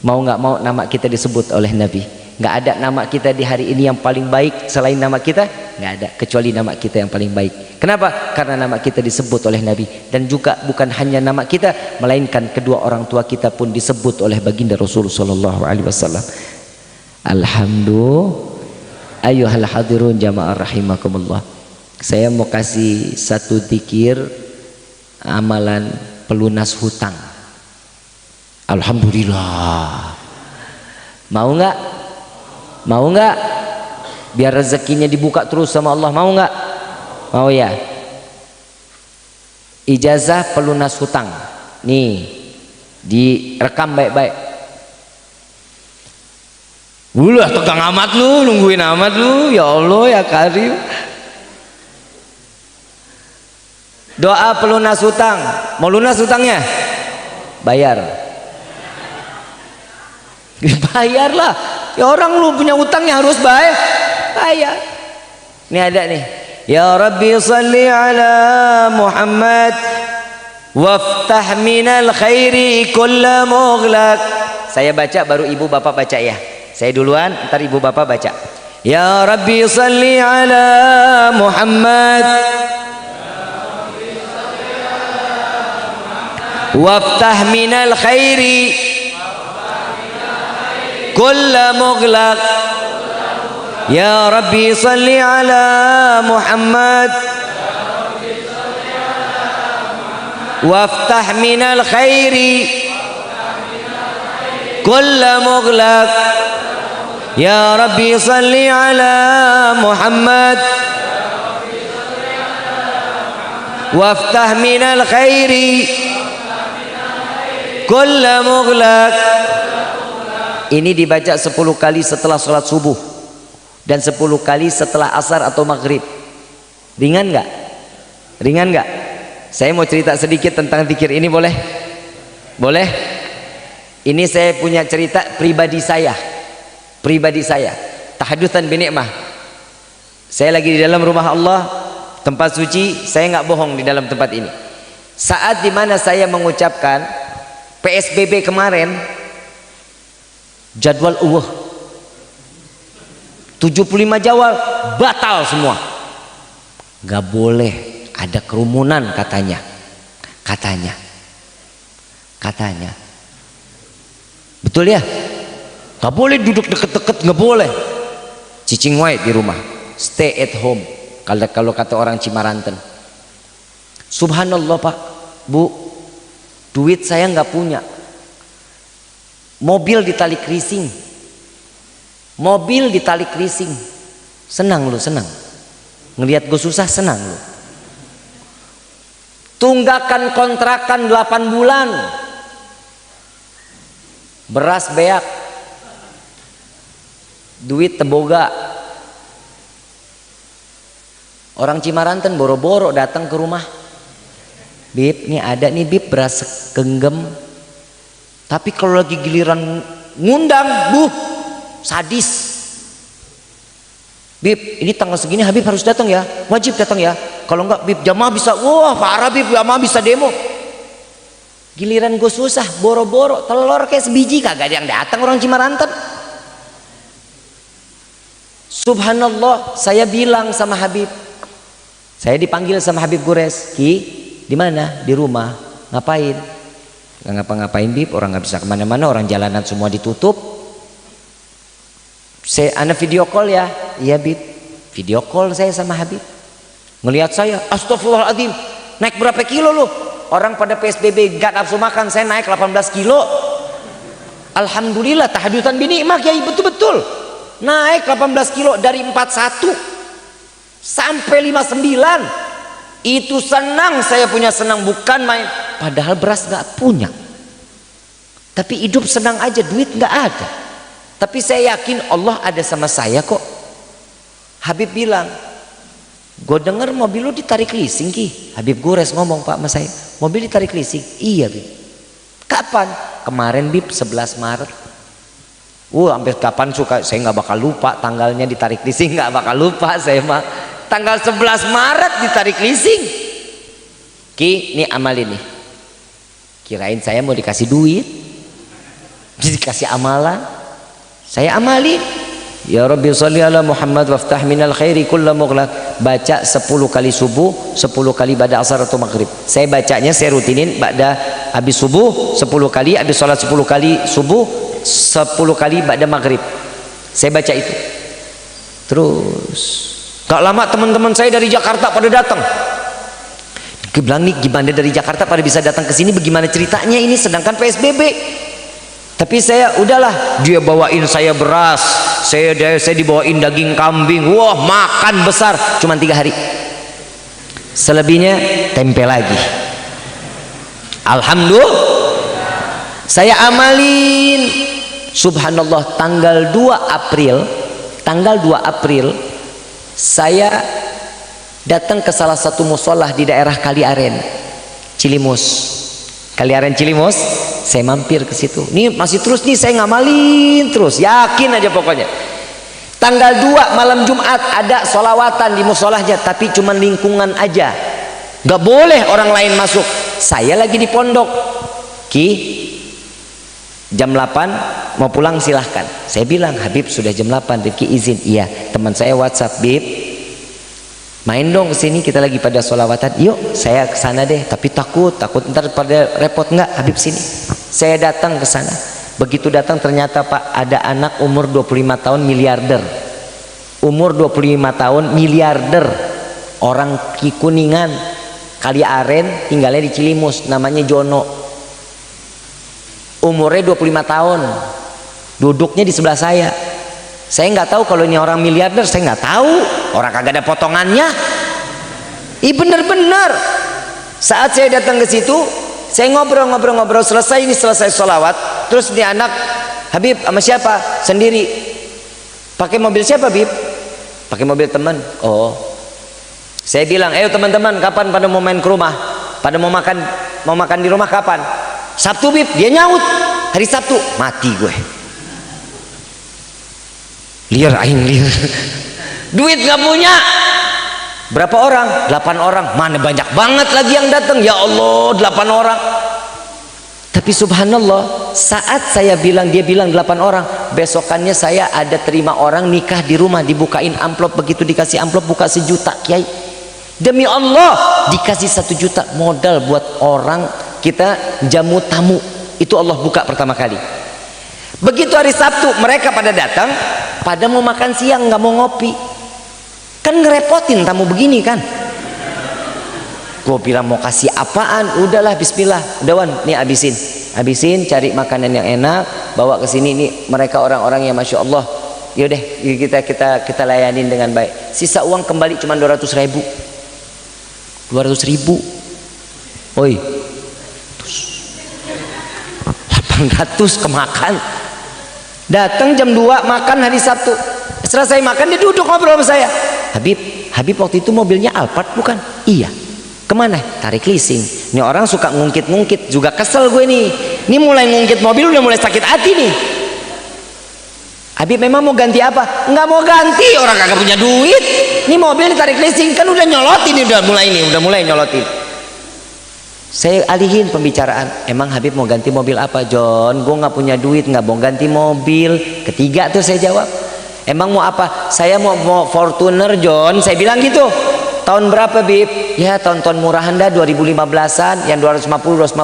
Mau nggak mau nama kita disebut oleh Nabi. Nggak ada nama kita di hari ini yang paling baik selain nama kita, nggak ada, kecuali nama kita yang paling baik. Kenapa? Karena nama kita disebut oleh Nabi. Dan juga bukan hanya nama kita, melainkan kedua orang tua kita pun disebut oleh baginda Rasulullah SAW. Alhamdulillah. Ayuhal hadirun jamaah rahimakumullah. Saya mau kasih satu zikir amalan pelunas hutang. Alhamdulillah. Mau nggak? Mau nggak? Biar rezekinya dibuka terus sama Allah. Mau nggak? Mau ya. Ijazah pelunas hutang. Nih, direkam baik-baik. Ulah tegang amat lu, nungguin amat lu. Ya Allah ya Karim. Doa pelunas hutang. Mau lunas hutangnya? Bayar. Bayarlah. Ya orang lu punya utangnya harus bayar. Ini ada nih. Ya Rabbi salli ala Muhammad waftah minal khairi kulla mughlaq. Saya baca baru ibu bapak baca ya. Saya duluan, ntar ibu bapak baca. Ya Rabbi salli ala Muhammad waftah minal khairi kulla mughlaq. Ya Rabbi salli ala Muhammad waftah minal khairi kulla mughlaq. Ya Rabbi salli ala Muhammad waftah minal khairi kulla mughlaq. Ini dibaca 10 kali setelah sholat subuh dan 10 kali setelah asar atau maghrib. Ringan nggak? Ringan nggak? Saya mau cerita sedikit tentang zikir ini, boleh? Boleh? Ini saya punya cerita pribadi saya. Tahadutsan bi ni'mah. Saya lagi di dalam rumah Allah, tempat suci. Saya nggak bohong di dalam tempat ini. Saat dimana saya mengucapkan PSBB kemarin, jadwal 75 jadwal batal semua. Gak boleh ada kerumunan katanya. Betul ya? Gak boleh duduk deket-deket, gak boleh. Cicing wae di rumah, stay at home. Kalau kata orang Cimaranten. Subhanallah Pak, Bu, duit saya nggak punya. Mobil ditali krising. Senang lu, senang. Ngelihat gue susah, senang lu. Tunggakan kontrakan 8 bulan. Beras beak. Duit teboga. Orang Cimaranten boro-boro datang ke rumah. Bib, nih ada nih Bib beras genggam. Tapi kalau lagi giliran ngundang, sadis. Bib, ini tanggal segini Habib harus datang ya, wajib datang ya. Kalau enggak Bib jamaah bisa, wah parah Bib, jamaah bisa demo. Giliran gue susah, boro-boro telur kayak sebiji kagak ada yang datang orang Cimaranten. Subhanallah, saya bilang sama Habib, saya dipanggil sama Habib Gores, Ki, di mana? Di rumah. Ngapain? Nggak ngapa-ngapain Bib, orang nggak bisa kemana-mana, orang jalanan semua ditutup. Ana video call ya, iya Bib. Video call saya sama Habib. Ngelihat saya, astagfirullahaladzim, naik berapa kilo lu? Orang pada PSBB gak nafsu makan, saya naik 18 kilo. Alhamdulillah, tahadutan binikmah Kiai, betul-betul. Naik 18 kilo dari 41 sampai 59. Itu senang, saya punya senang, bukan main. Padahal beras gak punya. Tapi hidup senang aja, duit gak ada. Tapi saya yakin Allah ada sama saya kok. Habib bilang, gue denger mobil lu ditarik leasing Ki. Habib Gores ngomong Pak sama saya, mobil ditarik leasing. Iya Bib. Kapan? Kemarin Bib, 11 Maret. Sampai kapan suka, saya nggak bakal lupa tanggalnya ditarik leasing, nggak bakal lupa saya mah. Tanggal 11 Maret ditarik leasing. Ki, ini amal ini. Kirain saya mau dikasih duit, dikasih amalan. Saya amalin. Ya Rabbi sholli ala Muhammad waftah minal khairi kulla mughlaq. Baca 10 kali subuh, 10 kali ba'da asar atau maghrib. Saya bacanya, saya rutinin ba'da habis subuh 10 kali, habis sholat 10 kali subuh, 10 kali ba'da maghrib. Saya baca itu. Terus gak lama teman-teman saya dari Jakarta pada datang. Bilang nih, gimana dari Jakarta pada bisa datang ke sini, bagaimana ceritanya ini sedangkan PSBB. Tapi saya udahlah, dia bawain saya beras, saya dibawain daging kambing. Wah, makan besar, cuma 3 hari. Selebihnya tempe lagi. Alhamdulillah, saya amalin. Subhanallah, tanggal 2 April saya datang ke salah satu musolah di daerah Kaliaren Cilimus. Saya mampir ke situ. Nih masih terus nih, saya ngamalin terus, yakin aja pokoknya. Tanggal 2 malam Jumat ada sholawatan di musolahnya, tapi cuma lingkungan aja, gak boleh orang lain masuk. Saya lagi di pondok. Ki, jam 8 mau pulang silahkan. Saya bilang, Habib sudah jam 8, Ki izin. Iya, teman saya WhatsApp, Bib, main dong kesini, kita lagi pada sholawatan. Yuk, saya kesana deh, tapi takut ntar pada repot. Enggak, Habib sini. Saya datang ke sana. Begitu datang ternyata Pak, ada anak umur 25 tahun miliarder. Umur 25 tahun miliarder. Orang Kuningan, Kaliaren, tinggalnya di Cilimus, namanya Jono. Umurnya 25 tahun. Duduknya di sebelah saya. Saya nggak tahu kalau ini orang miliarder, saya nggak tahu. Orang kagak ada potongannya. Bener-bener. Saat saya datang ke situ, saya ngobrol, selesai sholawat. Terus dia anak, Habib sama siapa? Sendiri. Pakai mobil siapa Bib? Pakai mobil teman. Oh. Saya bilang, ayo teman-teman, kapan pada mau main ke rumah? Pada mau makan di rumah kapan? Sabtu Bib. Dia nyaut, hari Sabtu. Mati gue. Liar. Duit gak punya. Berapa orang? 8 orang. Mana banyak banget lagi yang datang. Ya Allah, 8 orang. Tapi subhanallah, saat saya bilang, dia bilang 8 orang, besokannya saya ada terima orang nikah di rumah, dibukain amplop. Begitu dikasih amplop, buka 1 juta Kiai. Demi Allah, dikasih 1 juta modal buat orang kita jamu tamu. Itu Allah buka pertama kali. Begitu hari Sabtu, mereka pada datang, pada mau makan siang, nggak mau ngopi. Kan ngerepotin tamu begini kan. Gue bilang mau kasih apaan, udahlah bismillah. Udah Wan, nih habisin, cari makanan yang enak, bawa ke sini. Nih mereka orang-orang yang masya Allah. Yaudah, kita layanin dengan baik. Sisa uang kembali cuma 200.000. 200.000. Oi, 800 kemakan. Datang jam 2 makan hari Sabtu. Setelah saya makan, dia duduk ngobrol sama saya. Habib waktu itu mobilnya Alphard bukan? Iya. Kemana? Tarik leasing. Ini orang suka ngungkit juga, kesel gue nih. Ini mulai ngungkit mobil udah mulai sakit hati nih. Habib memang mau ganti apa? Nggak mau ganti, orang kagak punya duit. Ini mobil ditarik leasing kan udah nyolotin, udah mulai nyolotin. Saya alihin pembicaraan. Emang Habib mau ganti mobil apa, John? Gue nggak punya duit, nggak mau ganti mobil. Ketiga tuh saya jawab. Emang mau apa? Saya mau Fortuner, John. Saya bilang gitu. Tahun berapa, Bib? Ya tahun-tahun murahan dah, 2015an, yang 250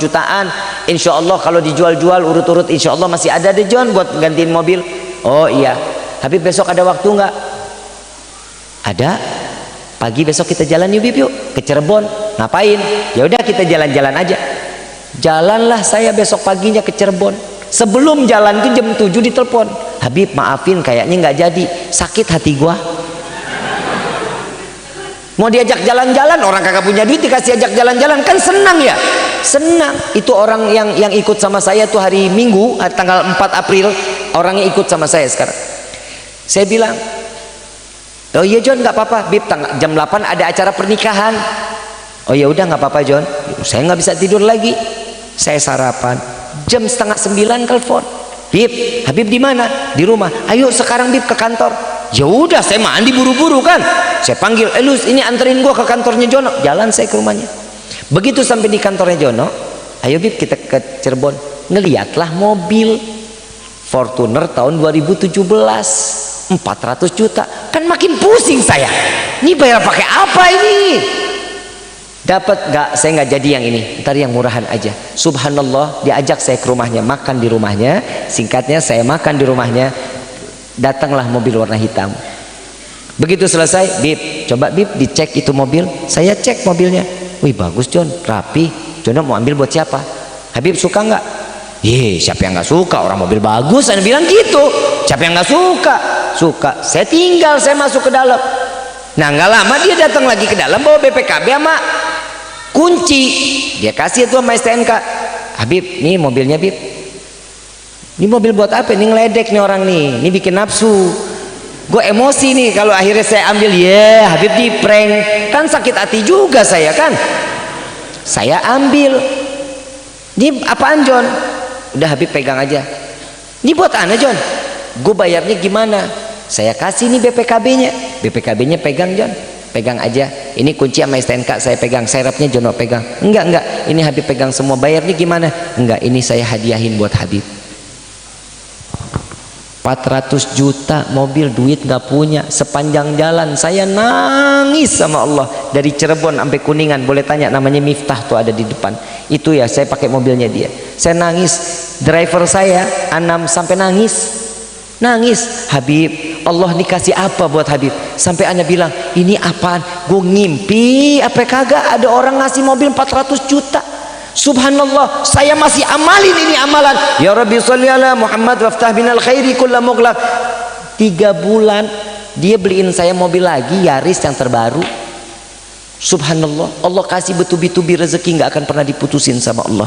jutaan. Insya Allah kalau dijual-jual urut-urut, insya Allah masih ada deh, John, buat gantiin mobil. Oh iya. Habib besok ada waktu nggak? Ada. Pagi besok kita jalan yuk, Bib, yuk ke Cirebon. Ngapain? Ya udah kita jalan-jalan aja. Jalanlah saya besok paginya ke Cirebon. Sebelum jalan tuh jam 7 ditelepon. Habib maafin kayaknya nggak jadi, sakit hati gua. Mau diajak jalan-jalan, orang kagak punya duit dikasih ajak jalan-jalan, kan senang ya? Senang. Itu orang yang ikut sama saya tuh hari Minggu tanggal 4 April, orangnya ikut sama saya sekarang. Saya bilang, oh iya John, nggak apa-apa, Bib, jam 8 ada acara pernikahan. Oh ya udah nggak apa-apa John. Saya nggak bisa tidur lagi. Saya sarapan. Jam setengah 9 telepon. Bib, Habib di mana? Di rumah. Ayo sekarang Bib ke kantor. Ya udah, saya mandi buru-buru kan. Saya panggil, Lus, ini anterin gua ke kantornya Jono. Jalan saya ke rumahnya. Begitu sampai di kantornya Jono, ayo Bib kita ke Cirebon. Ngeliatlah mobil Fortuner tahun 2017, 400 juta. Kan makin pusing saya. Ini bayar pakai apa ini? Dapat nggak? Saya nggak jadi yang ini, ntar yang murahan aja. Subhanallah, diajak saya ke rumahnya, makan di rumahnya. Singkatnya saya makan di rumahnya. Datanglah mobil warna hitam. Begitu selesai, Bib, coba Bib dicek itu mobil. Saya cek mobilnya. Wih bagus John, rapi. John mau ambil buat siapa? Habib suka nggak? Siapa yang nggak suka, orang mobil bagus. Saya bilang gitu. Siapa yang nggak suka? Suka. Saya tinggal, saya masuk ke dalam. Nah nggak lama dia datang lagi ke dalam bawa BPKB sama kunci. Dia kasih itu sama STNK. Habib, nih mobilnya Bib. Ini mobil buat apa? Ini ngeledek nih orang nih. Ini bikin nafsu. Gue emosi nih kalau akhirnya saya ambil. Habib di prank. Kan sakit hati juga saya kan. Saya ambil. Ini apaan John? Udah Habib pegang aja. Ini buat ana John. Gue bayarnya gimana? Saya kasih nih BPKB-nya. BPKB-nya pegang John. Pegang aja. Ini kunci sama STNK saya pegang. Serepnya Jono pegang. Enggak. Ini Habib pegang semua. Bayarnya gimana? Enggak. Ini saya hadiahin buat Habib. 400 juta mobil, duit nggak punya. Sepanjang jalan saya nangis sama Allah. Dari Cirebon sampai Kuningan, boleh tanya, namanya Miftah tuh ada di depan. Itu ya saya pakai mobilnya dia. Saya nangis. Driver saya Anam sampai nangis. Habib, Allah nih kasih apa buat Habib? Sampai Anda bilang, ini apaan? Gue ngimpi apa kagak ada orang ngasih mobil 400 juta. Subhanallah, saya masih amalin ini amalan. Ya Rabbi sholli ala Muhammad waftah binal khairi kulla mughlaq. 3 bulan dia beliin saya mobil lagi, Yaris yang terbaru. Subhanallah, Allah kasih betubi-tubi rezeki, nggak akan pernah diputusin sama Allah.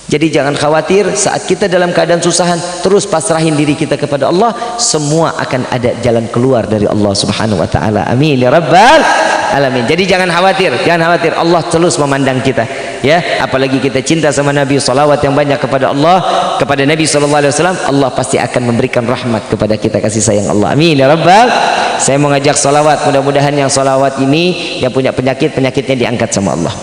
Jadi jangan khawatir saat kita dalam keadaan susahan, terus pasrahin diri kita kepada Allah, semua akan ada jalan keluar dari Allah Subhanahu wa taala. Amin ya rabbal alamin. Jadi jangan khawatir, Allah terus memandang kita. Ya, apalagi kita cinta sama Nabi, salawat yang banyak kepada Allah, kepada Nabi sallallahu alaihi wasallam, Allah pasti akan memberikan rahmat kepada kita, kasih sayang Allah. Amin ya rabbal. Saya mau ngajak salawat, mudah-mudahan yang salawat ini yang punya penyakitnya diangkat sama Allah.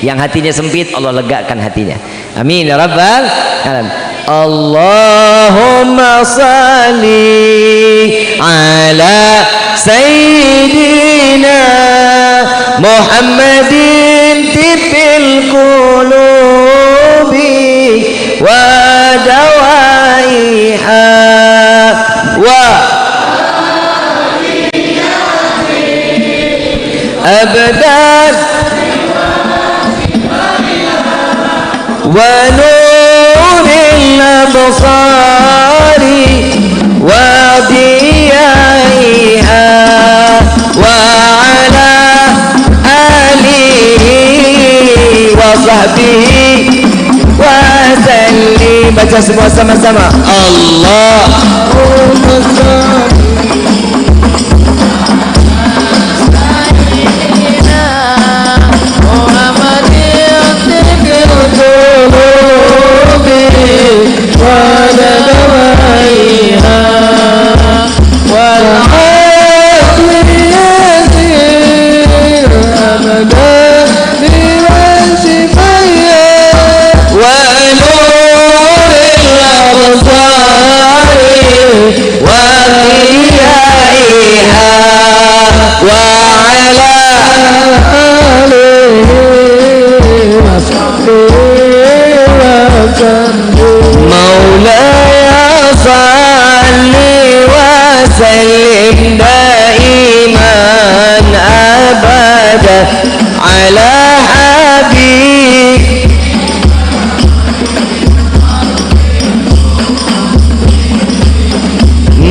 Yang hatinya sempit, Allah legakan hatinya. Amin ya rabbal alamin. Allahumma salli ala sayyidina Muhammadin tibil qulubi wa dawaiha wa abdan wa nuril absari wa diyaiha wa ala alihi wa sahbihi wa sallim. Baca semua sama-sama. Allahumma salli wa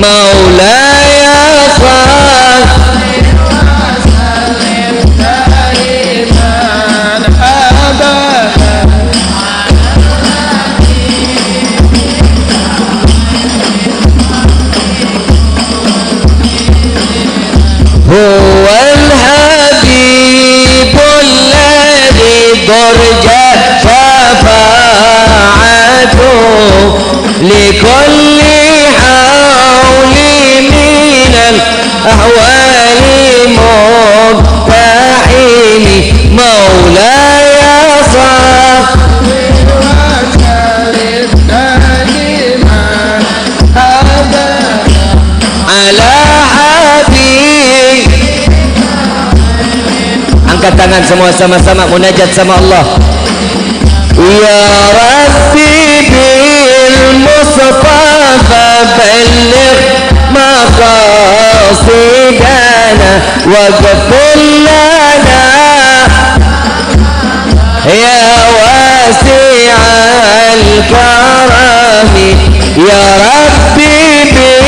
مولاي صل وسلم دائما أبدا هو الحبيب الذي ترجى شفاعته لكل حول من الأحوال مبتحم مولاي صل وسلم دائما أبدا على حبيب. Angkat tangan semua sama-sama munajat sama Allah. Ya Rabbi bil Mustafa balligh maqasidana waghfir lana ya wasi'al karami ya Rabbi bil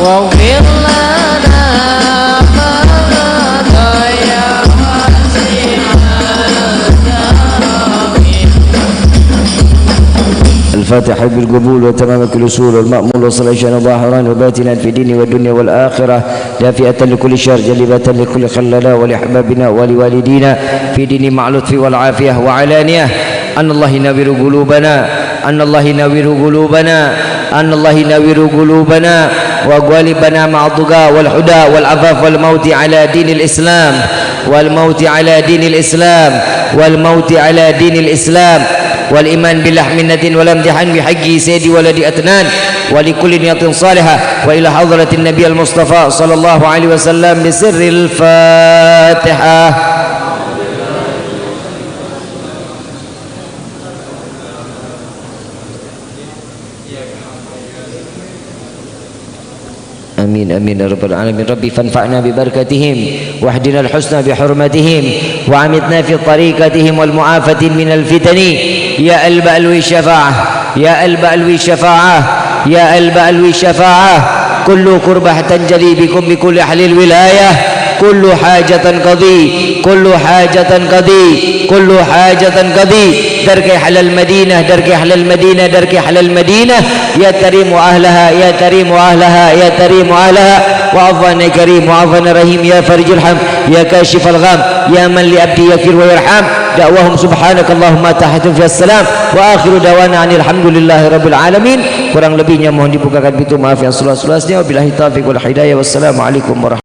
واغفر لنا ما مضى يا واسع الكرم. الفاتحة بالقبول وتمام كل أصول والمأمول والصلاة ظاهرا وباطنا في الدين والدنيا والآخرة دافئة لكل شر جلبة لكل خلل ولأحبابنا ولوالدينا في دين مع اللطف والعافية وعلانية أن الله ينور قلوبنا أن الله ينور قلوبنا أن الله ينور قلوبنا وغالبنا مع الضغى والحدى والعفاف والموت على دين الإسلام والموت على دين الإسلام والموت على دين الإسلام والإيمان بالله منة والامتحان بحق سيد ولد أتنان ولكل نية صالحة وإلى حضرة النبي المصطفى صلى الله عليه وسلم بسر الفاتحة. آمين آمين يا رب العالمين. ربي فانفعنا ببركتهم واهدنا الحسنى بحرمتهم وعمتنا في طريقتهم والمعافاة من الفتن يا ألب ألوي الشفاعة يا ألب ألوي الشفاعة يا ألب ألوي الشفاعة كل كربة تنجلي بكم بكل أهل الولاية كل حاجة قضي كل حاجة قضي كل حاجة قضي درك أهل المدينة درك أهل المدينة درك أهل المدينة يا كريم أهلها يا كريم أهلها يا كريم أهلها وعفوانا كريم وعفوانا رحيم يا فرج الحم يا كاشف الغم يا من لأبدي يغفر ويرحم دعواهم سبحانك اللهم تحت في السلام وآخر دعوانا عن الحمد لله رب العالمين. Kurang lebihnya mohon dibukakan pintu maaf yang seluas-luasnya. Wabillahi taufiq wal hidayah. Wassalamualaikum warahmatullahi wabarakatuh.